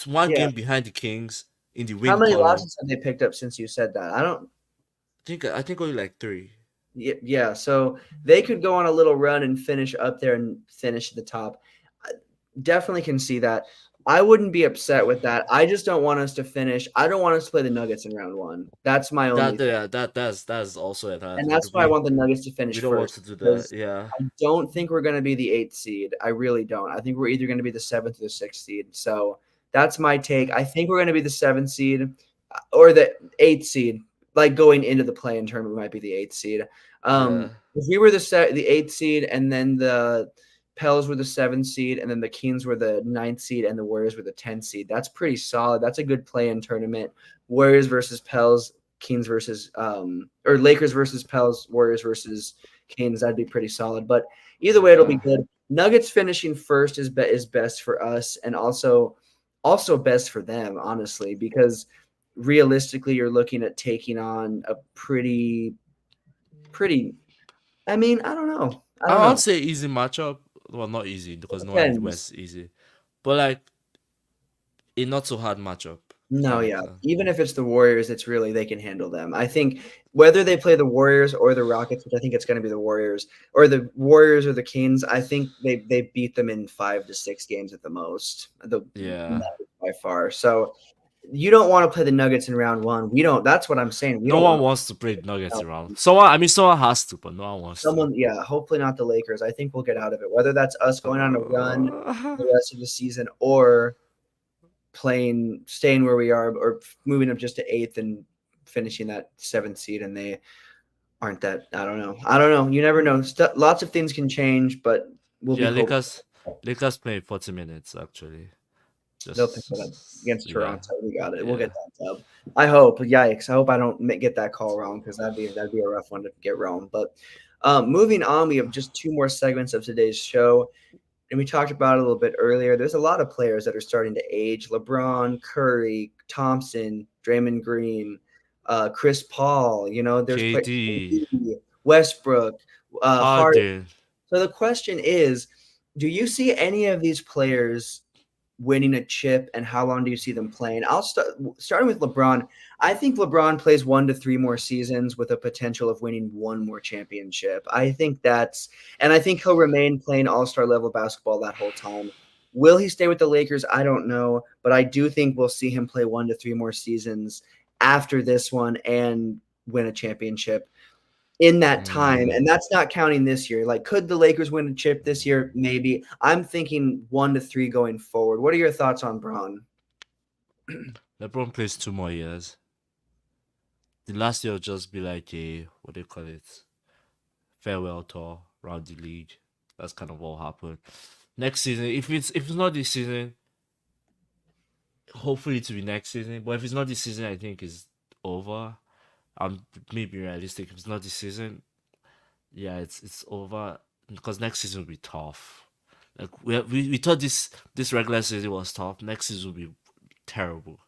one yeah, game behind the Kings in the how win many column. losses have they picked up since you said that? I don't. I think only like three. Yeah, so they could go on a little run and finish up there and finish at the top. I definitely can see that. I wouldn't be upset with that. I just don't want us to finish. I don't want us to play the Nuggets in round one. That's my only That thing. yeah, that's also another And thing. that's why I want the Nuggets to finish We don't want first to do that. because Yeah. I don't think we're going to be the eighth seed. I really don't. I think we're either going to be the seventh or the sixth seed. So that's my take. I think we're going to be the seventh seed or the eighth seed. Like going into the play-in tournament, we might be the eighth seed. Yeah. If we were the eighth seed, and then the Pels were the seventh seed, and then the Kings were the ninth seed, and the Warriors were the 10th seed. That's pretty solid. That's a good play-in tournament. Warriors versus Pels, Kings versus or Lakers versus Pels, Warriors versus Kings. That'd be pretty solid. But either way, it'll be Yeah. good. Nuggets finishing first is best for us, and also best for them, honestly, because realistically, you're looking at taking on a pretty. I mean, I don't know. I don't I would know. say easy matchup. Well, not easy because no one in the Depends. West is easy, but like a not so hard matchup. If that No, makes yeah. sense. Even if it's the Warriors, it's really they can handle them. I think whether they play the Warriors or the Rockets, which I think it's going to be the Warriors, or the Kings, I think they beat them in 5 to 6 games at the most. The Yeah. Nuggets by far. So you don't want to play the Nuggets in round one. We don't. That's what I'm saying. We No don't one want wants to play the Nuggets to. around. Someone has to, but no one wants to. Someone, yeah, hopefully not the Lakers. I think we'll get out of it. Whether that's us going on a run Uh, the rest of the season or staying where we are, or moving up just to eighth and finishing that seventh seed, and they aren't that. I don't know. I don't know. You never know. Lots of things can change, but we'll be yeah, hopeful Lakers play 40 minutes actually. they'll pick it up against Yeah, Toronto. We got it. We'll yeah. get that dub. I hope. Yikes! I hope I don't get that call wrong because that'd be a rough one to get wrong. But moving on, we have just 2 more segments of today's show. And we talked about it a little bit earlier. There's a lot of players that are starting to age. LeBron, Curry, Thompson, Draymond Green, Chris Paul. There's KD, Westbrook, Hart. Harden. So the question is, do you see any of these players winning a chip, and how long do you see them playing? I'll starting with LeBron. I think LeBron plays 1 to 3 more seasons with a potential of winning one more championship. And I think he'll remain playing all-star level basketball that whole time. Will he stay with the Lakers? I don't know, but I do think we'll see him play 1 to 3 more seasons after this one and win a championship in that time. And Mm, that's not counting this year. Like, could the Lakers win a chip this year? Maybe. I'm thinking 1 to 3 going forward. What are your thoughts on Braun? LeBron plays 2 more years. The last year will just be like a what do you call it? Farewell tour around the league. That's kind of what happened. Next season, if it's not this season, hopefully it will be next season. But if it's not this season, I think it's over. I'm maybe realistic. If it's not this season, yeah, it's over because next season will be tough. Like we thought this regular season was tough. Next season will be terrible.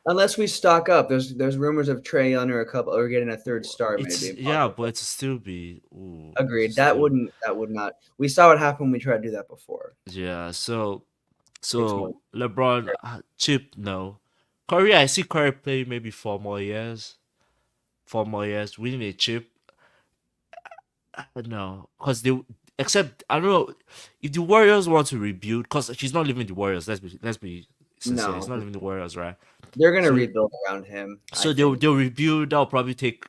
Unless we stock up. There's rumors of Trae Young or getting a third star, It's maybe. yeah, but it'll still be Agreed. still That would not. We saw what happened when we tried to do that before. yeah. So Takes more. LeBron chip no, Curry, I see Curry play maybe 4 more years. 4 more years, winning a chip. I don't know, cause they except I don't know if the Warriors want to rebuild, cause she's not leaving the Warriors. Let's be sincere. It's No, not leaving the Warriors, right? they're gonna So rebuild around him. I so they'll think they'll rebuild. That'll probably take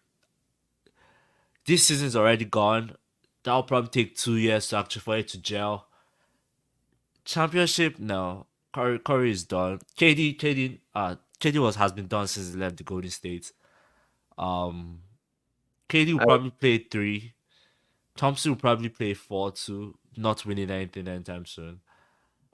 this season's already gone. That'll probably take 2 years to actually for it to gel. Championship, no. Curry is done. KD has been done since he left the Golden State. Um, KD will I, probably play 3. Thompson will probably play 4 too. Not winning anything anytime soon.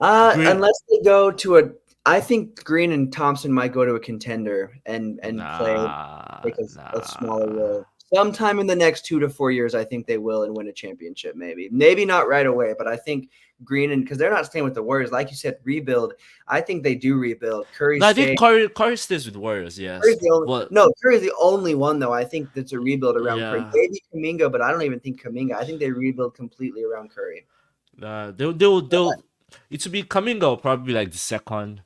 Green, unless they go to a, I think Green and Thompson might go to a contender and play nah, like a smaller nah. role. Sometime in the next 2 to 4 years, I think they will and win a championship. Maybe not right away, but I think Green and because they're not staying with the Warriors, like you said, rebuild. I think they do rebuild. Curry No, I think stay. Curry stays with Warriors. Curry's Yes, the only but no. Curry's the only one though. I think that's a rebuild around Curry. yeah, Maybe Kaminga, but I don't even think Kaminga. I think they rebuild completely around Curry nah, they'll. It will be Kaminga will probably be like the second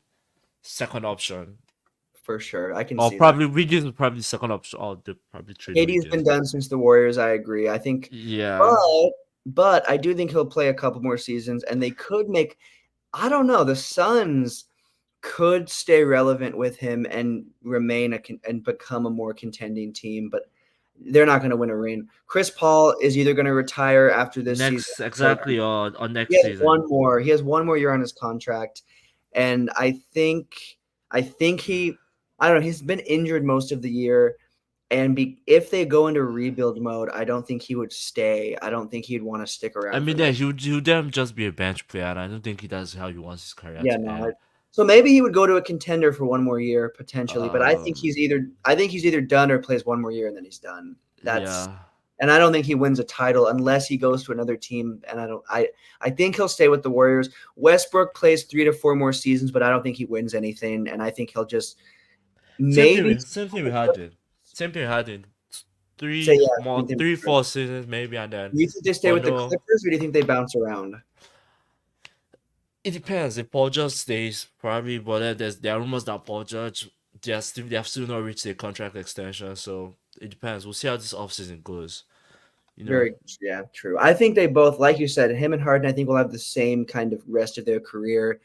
option. for sure. I can Or see that. probably Wiggins is probably the second option. Or they probably trade KD's been Wiggins. done since the Warriors. I agree. I think, Yeah. but I do think he'll play a couple more seasons, and they could make. I don't know. The Suns could stay relevant with him and remain and become a more contending team, but they're not going to win a ring. Chris Paul is either going to retire after this season. Next exactly or He next has one season. more. He has one more year on his contract, and I think he. I don't know. He's been injured most of the year. And if they go into rebuild mode, I don't think he would stay. I don't think he'd want to stick I around for mean, the yeah, next. he would then just be a bench player, and I don't think he does how he wants his career Yeah, to no. end. So maybe he would go to a contender for one more year potentially, but Um, I think he's either done or plays one more year and then he's done. That's yeah, and I don't think he wins a title unless he goes to another team. And I think he'll stay with the Warriors. Westbrook plays 3 to 4 more seasons, but I don't think he wins anything. And I think he'll just maybe same thing we had in same thing we had in say three yeah. more, 3 4 seasons maybe, and then Do you think they stay but with the no, Clippers or do you think they bounce around? it depends. If Paul George stays, probably, but then there are rumors that Paul George they have still not reached a contract extension, so it depends. We'll see how this offseason goes. You know, Very, yeah, true. I think they both, like you said, him and Harden, I think will have the same kind of rest of their career.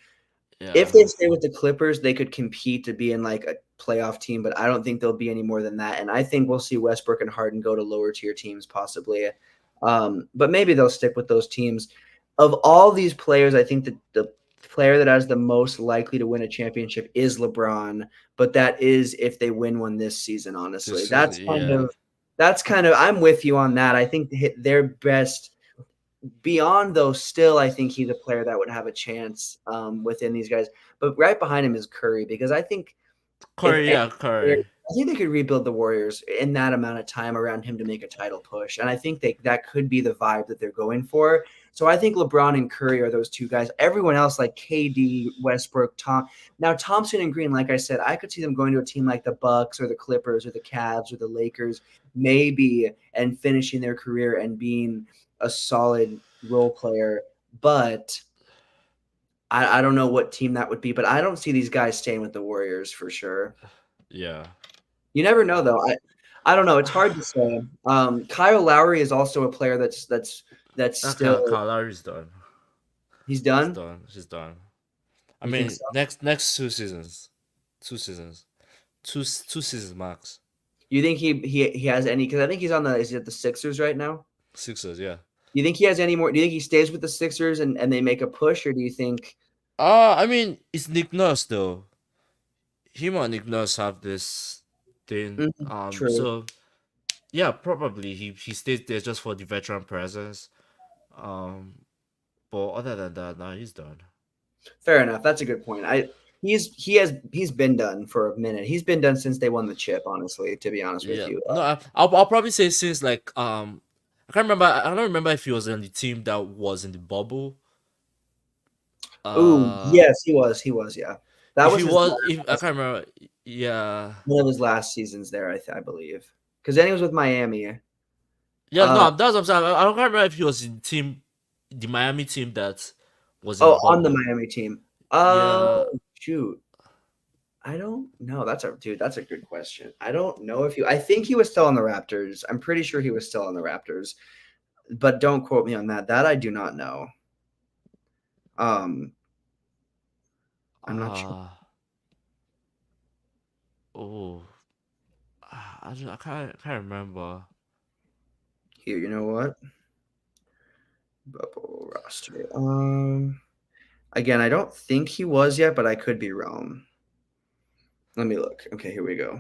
If yeah. they stay with the Clippers, they could compete to be in like a playoff team, but I don't think they'll be any more than that. And I think we'll see Westbrook and Harden go to lower tier teams possibly. But maybe they'll stick with those teams. Of all these players, I think that the player that has the most likely to win a championship is LeBron, but that is if they win one this season, honestly. This is yeah. That's kind of I'm with you on that. I think their best beyond those, still, I think he's a player that would have a chance within these guys. But right behind him is Curry because I think if Curry, yeah, Curry. I think they could rebuild the Warriors in that amount of time around him to make a title push, and I think that could be the vibe that they're going for. So I think LeBron and Curry are those two guys. Everyone else like KD, Westbrook, Now Thompson and Green, like I said, I could see them going to a team like the Bucks or the Clippers or the Cavs or the Lakers, maybe, and finishing their career and being a solid role player. But I don't know what team that would be. But I don't see these guys staying with the Warriors for sure. Yeah. You never know, though. I don't know. It's hard to say. Kyle Lowry is also a player that's Okay, still Kyle Lowry's done. he's He's done. done. He's done. I You think mean, so? next 2 seasons, 2 seasons, two seasons max. You think he has any? Because I think he's on the is he at the Sixers right now? Sixers, yeah. Do you think he has any more? Do you think he stays with the Sixers and they make a push, or do you think? I mean, it's Nick Nurse though. Him and Nick Nurse have this thing. True. So yeah, probably he stays there just for the veteran presence. Um, but other than that, no, he's done. Fair enough. That's a good point. He's been done for a minute. He's been done since they won the chip. Honestly, to be honest with Yeah, you. no, I'll probably say since like I can't remember. I don't remember if he was on the team that was in the bubble. Ooh, Uh, yes, he was. He was. Yeah, that if was he his was, if I can't remember, yeah, one of his last seasons there. I believe because then he was with Miami. yeah. Uh, No, that's what I'm saying. I don't remember if he was in team, the Miami team that was in oh, the on the bubble. Miami team. Yeah, Oh shoot, I don't know. That's a good question. I don't know if I think he was still on the Raptors. I'm pretty sure he was still on the Raptors, but don't quote me on that. That I do not know. Um, I'm not sure. Ah, oh, I can't remember. Here, you know what? Bubble roster. Again, I don't think he was yet, but I could be wrong. Let me look. Okay, here we go.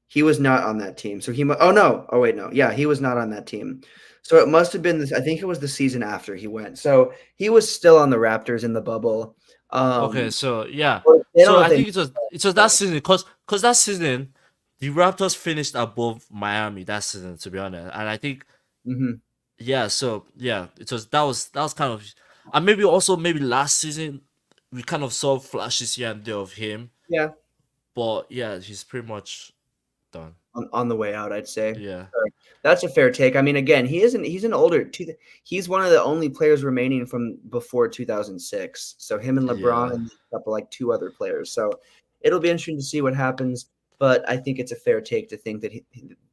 He was not on that team. So oh no. Oh wait, no. Yeah, he was not on that team. So it must have been this. I think it was the season after he went. So he was still on the Raptors in the bubble. Okay, Um, so yeah, but I don't so know if I they. think it was that season because that season the Raptors finished above Miami that season, to be honest, and I think Mhm. yeah, so yeah, that was kind of, and maybe also maybe last season we kind of saw flashes here and there of him, Yeah, but yeah, he's pretty much done. on the way out, I'd say. Yeah, That's a fair take. I mean, again, he's an older he's one of the only players remaining from before 2006. So him and LeBron yeah, and a couple like two other players. So it'll be interesting to see what happens. But I think it's a fair take to think that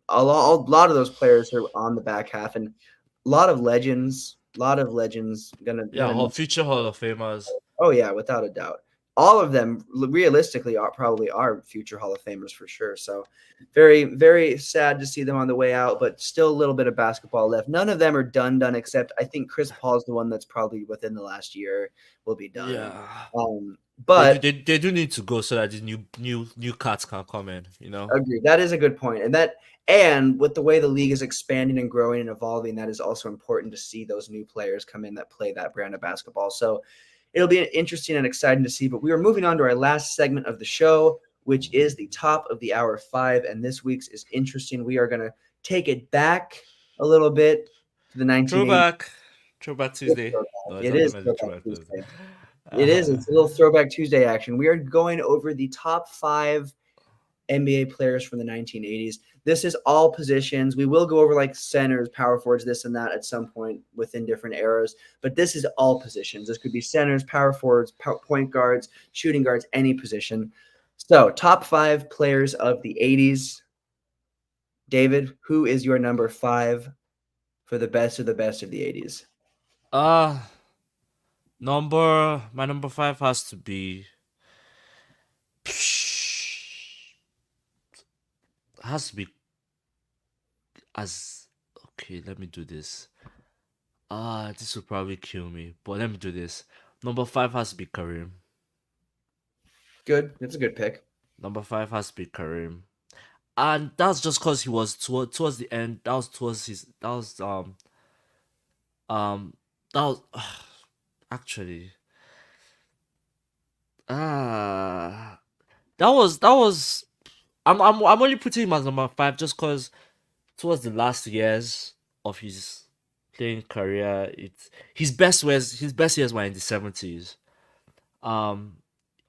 a lot of those players are on the back half, and a lot of legends yeah. gonna. Future Hall of Famers. Oh yeah, without a doubt. All of them realistically are probably are future Hall of Famers for sure. So very, very sad to see them on the way out, but still a little bit of basketball left. None of them are done, except I think Chris Paul's the one that's probably within the last year will be done. Yeah, Um, they do but they do need to go so that the new cats can come in. You know. agree. That is a good point. And with the way the league is expanding and growing and evolving, that is also important to see those new players come in that play that brand of basketball. So it'll be interesting and exciting to see. But we are moving on to our last segment of the show, which is the top of the hour 5. And this week's is interesting. We are going to take it back a little bit to the 1980s. Throwback, Throwback Tuesday. No, it's It not is gonna be Throwback Throwback Tuesday. Tuesday. It is. It's a little Throwback Tuesday action. We are going over the top 5 NBA players from the 1980s. This is all positions. We will go over like centers, power forwards, this and that at some point within different eras, but this is all positions. This could be centers, power forwards, point guards, shooting guards, any position. So, top 5 players of the 80s. David, who is your number 5 for the best of the best of the 80s? uh my number 5 has to be has to be as okay, let me do this. This will probably kill me, but let me do this. Number 5 has to be Kareem. Good. That's a good pick. Number 5 has to be Kareem. And that's just because he was towards the end. That was towards his. Um. That was actually. Ah. That was. I'm only putting him as number 5 just because towards the last years of his playing career, it's his best years were in the 70s. Um,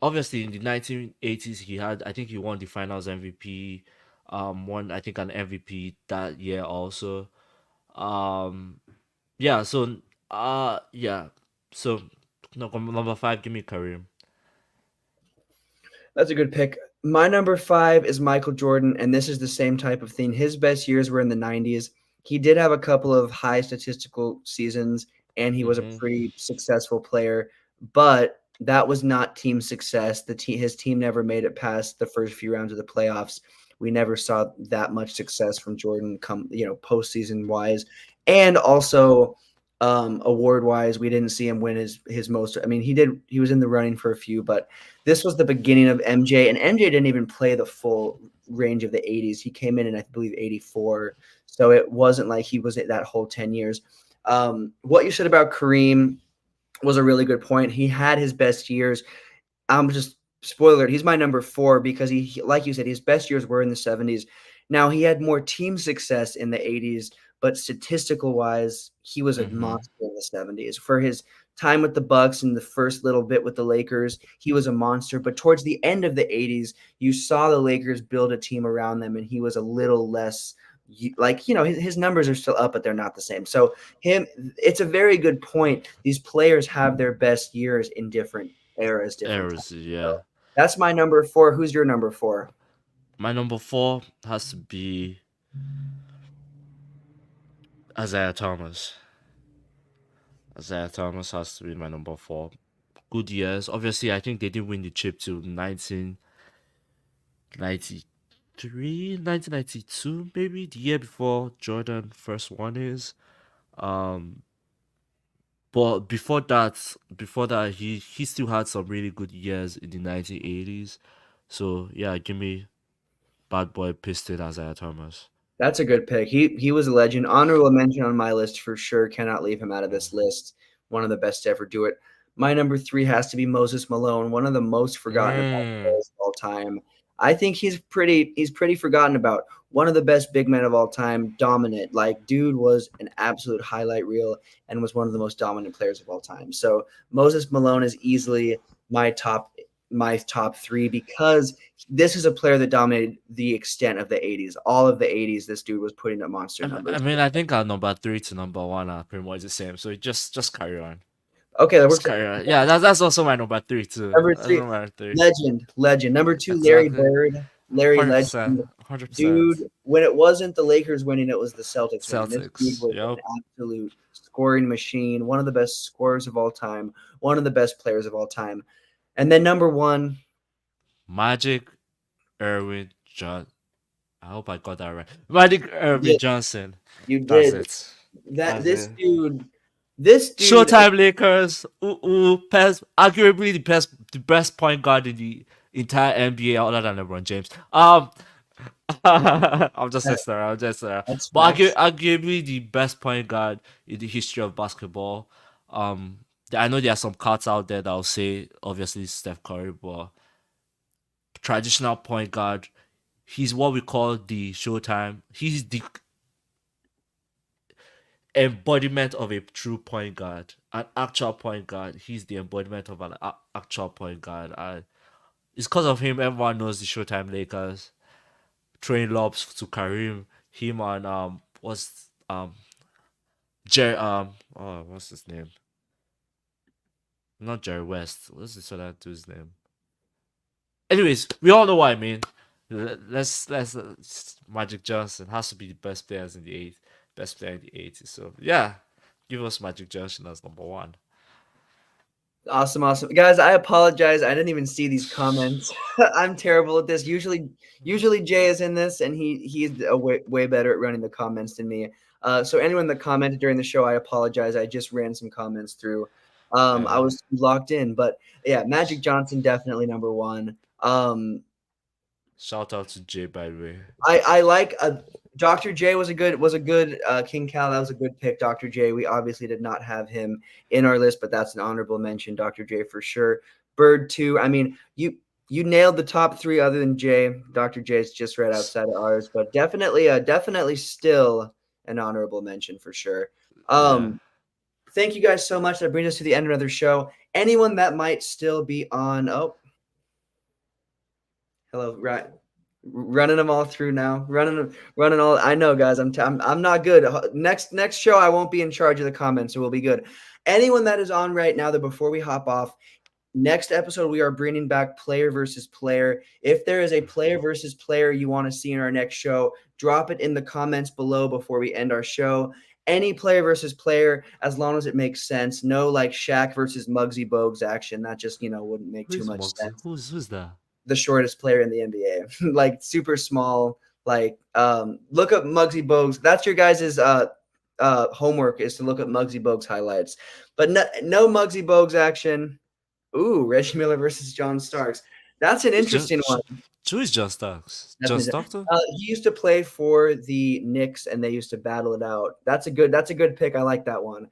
Obviously in the 1980s I think he won the Finals MVP. Won I think an MVP that year also. Um, yeah. Yeah. So no, number 5, give me Kareem. That's a good pick. My number 5 is Michael Jordan, and this is the same type of thing. His best years were in the 90s. He did have a couple of high statistical seasons, and he was a Mm-hmm. pretty successful player, but that was not team success. His team never made it past the first few rounds of the playoffs. We never saw that much success from Jordan come, postseason wise, and also award wise. We didn't see him win his most. I mean, he did. He was in the running for a few, but this was the beginning of MJ, and MJ didn't even play the full range of the 80s. He came in I believe 84, so it wasn't like he was at that whole 10 years. What you said about Kareem was a really good point. He had his best years. I'm just spoiler. He's my number 4 because like you said, his best years were in the 70s. Now he had more team success in the 80s, but statistical wise, he was a Mm-hmm. monster in the 70s. For his time with the Bucks and the first little bit with the Lakers, he was a monster. But towards the end of the 80s, you saw the Lakers build a team around them, and he was a little less his numbers are still up, but they're not the same. So it's a very good point. These players have their best years in different era is different. Errors, yeah. So that's my number 4. Who's your number 4? My number 4 has to be Isaiah Thomas. Isaiah Thomas has to be my number 4. Good years. Obviously, I think they didn't win the chip till 1993, 1992, maybe the year before Jordan first won his. Um, but before that, he still had some really good years in the 1980s. So yeah, give me bad boy piston Isaiah Thomas. That's a good pick. He was a legend. Honorable mention on my list for sure. Cannot leave him out of this list. One of the best to ever do it. My number 3 has to be Moses Malone, one of the most forgotten about Mm. players of all time. I think he's pretty forgotten about. One of the best big men of all time, dominant. Like, dude was an absolute highlight reel and was one of the most dominant players of all time. So Moses Malone is easily my top 3 because this is a player that dominated the extent of the 80s. All of the 80s, this dude was putting up monster numbers. I mean, I think our number 3 to number 1 are pretty much the same. So just carry on. Okay, that Just works. carry on. Yeah, that's also my number 3 too. Number That's 3, number 3. legend. Number 2, Larry Exactly. Bird. Larry 100%. Legend. 100%. Dude, when it wasn't the Lakers winning, it was the Celtics winning. This dude Celtics. was Yep. an absolute scoring machine, one of the best scorers of all time, one of the best players of all time. And then number 1, Magic Irwin John. I hope I got that right. Magic Irvin did. Johnson. You That's did. it. That That's this it. dude Showtime Lakers. Arguably the best point guard in the entire NBA other than LeBron James. I'm just That- I'm just that's but facts. arguably the best point guard in the history of basketball. I know there are some cards out there that will say obviously Steph Curry, but traditional point guard, he's what we call the Showtime. He's the embodiment of a true point guard, an actual point guard. He's the embodiment of an actual point guard. It's because of him everyone knows the Showtime Lakers. Throwing lobs to Kareem, him and what's Jerry what's his name? Not Jerry West. What's this other dude's name? Anyways, we all know what I mean. Let's Magic Johnson has to be the best players in the best player in the 80s. So yeah, give us Magic Johnson as number 1. Awesome. Guys, I apologize. I didn't even see these comments. I'm terrible at this. Usually Jay is in this, and he's a way better at running the comments than me. So anyone that commented during the show, I apologize. I just ran some comments through. I was locked in, but yeah, Magic Johnson definitely number 1. Shout out to Jay, by the way. I like Dr. J was a good King Cal. That was a good pick, Dr. J. We obviously did not have him in our list, but that's an honorable mention, Dr. J for sure. Bird 2. I mean, you nailed the top 3 other than J. Dr. J is just right outside of ours, but definitely still an honorable mention for sure. Thank you guys so much. That brings us to the end of another show. Anyone that might still be on. Oh, hello, right. Running them all through now. Running all. I know, guys. I'm not good. Next show, I won't be in charge of the comments, so we'll be good. Anyone that is on right now, that before we hop off, next episode we are bringing back player versus player. If there is a player versus player you want to see in our next show, drop it in the comments below before we end our show. Any player versus player, as long as it makes sense. No like Shaq versus Muggsy Bogues action. That just wouldn't make too much sense. Who's that? The shortest player in the NBA, like super small. Like, look up Muggsy Bogues. That's your guys' homework, is to look up Muggsy Bogues highlights. But no Muggsy Bogues action. Ooh, Reggie Miller versus John Starks. That's an interesting one. Who is John Starks? John Stockton? He used to play for the Knicks, and they used to battle it out. That's a good pick. I like that one.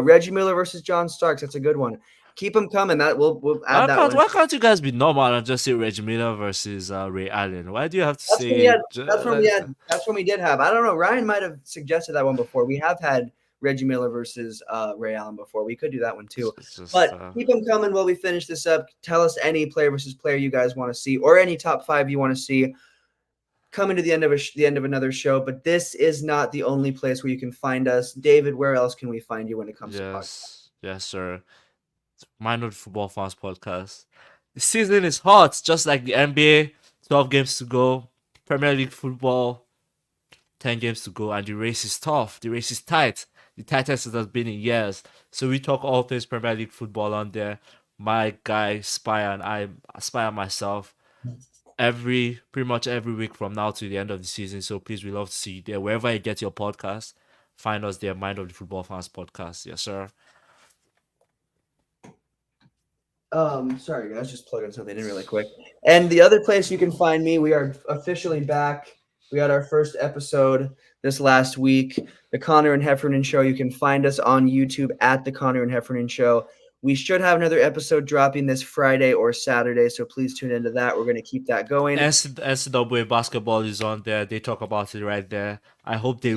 Reggie Miller versus John Starks. That's a good one. Keep them coming. That we'll add that one. Why can't you guys be normal and just say Reggie Miller versus Ray Allen? Why do you have to That's say? That's when we did have. I don't know. Ryan might have suggested that one before. We have had Reggie Miller versus Ray Allen before. We could do that one too. But keep them coming while we finish this up. Tell us any player versus player you guys want to see, or any top 5 you want to see. Coming to the end of another show, but this is not the only place where you can find us. David, where else can we find you when it comes to podcasts? Yes, sir. Mind of the Football Fans podcast. The season is hot, just like the NBA. 12 games to go. Premier League football, 10 games to go, and the race is tough. The race is tight. The tightest it has been in years. So we talk all things Premier League football on there. My guy Spire and I, Spire myself, pretty much every week from now to the end of the season. So please, we love to see you there. Wherever you get your podcast, find us there. Mind of the Football Fans podcast. Yes, sir. Sorry guys, just plugging something in really quick. And the other place you can find me, we are officially back. We had our first episode this last week, the Connor and Heffernan Show. You can find us on YouTube at the Connor and Heffernan Show. We should have another episode dropping this Friday or Saturday, so please tune into that. We're going to keep that going. NCAA basketball is on there. They talk about it right there. I hope they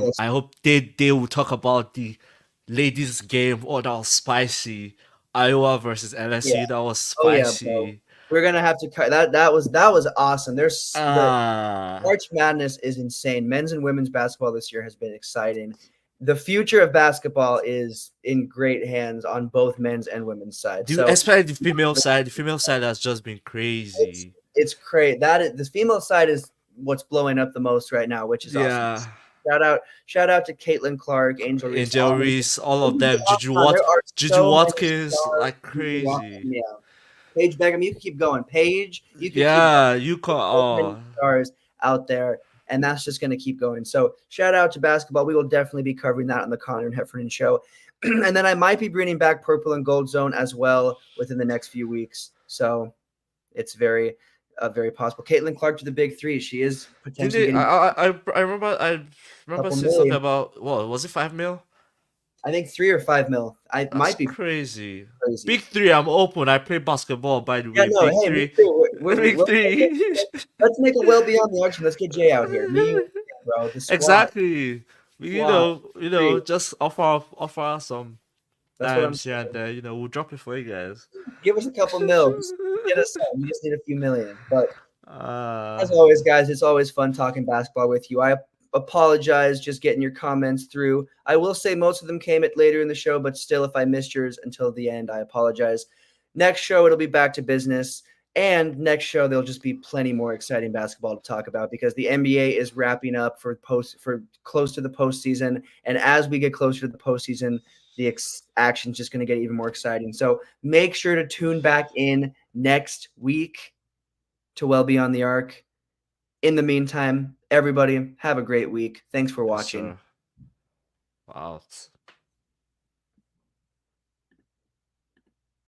will talk about the ladies' game. Oh, that was spicy. Iowa versus LSU. Yeah. That was spicy. Oh, yeah, we're gonna have to cut that. That was awesome. There's the March Madness is insane. Men's and women's basketball this year has been exciting. The future of basketball is in great hands on both men's and women's side. So, especially the female side. The female side has just been crazy. It's crazy. The female side is what's blowing up the most right now, which is awesome. Shout out to Caitlin Clark, Angel Reese, all of them. Juju Watkins, like crazy. Yeah. Paige Begum, you can keep going. Paige, you can you can stars out there, and that's just going to keep going. So shout out to basketball. We will definitely be covering that on the Connor and Heffernan Show. And then I might be bringing back Purple and Gold Zone as well within the next few weeks. So it's very possible. Caitlin Clark to the big three. She is potentially. I remember seeing something about was it 5 mil? I think 3 or 5 mil. That's might be crazy. Big three. I'm open. I play basketball. By the way, big three. Big three. Let's make a well beyond the arch. Let's get Jay out here. Me, bro. Exactly. You know, just offer some. Dimes here and there, we'll drop it for you guys. Give us a couple mils. Get us some. We just need a few million. But as always, guys, it's always fun talking basketball with you. I apologize just getting your comments through. I will say most of them came at later in the show, but still, if I missed yours until the end, I apologize. Next show, it'll be back to business. And next show, there'll just be plenty more exciting basketball to talk about because the NBA is wrapping up for close to the postseason. And as we get closer to the postseason, the action's just going to get even more exciting. So make sure to tune back in next week to Well Beyond the Arc. In the meantime, everybody, have a great week. Thanks for watching. Wow.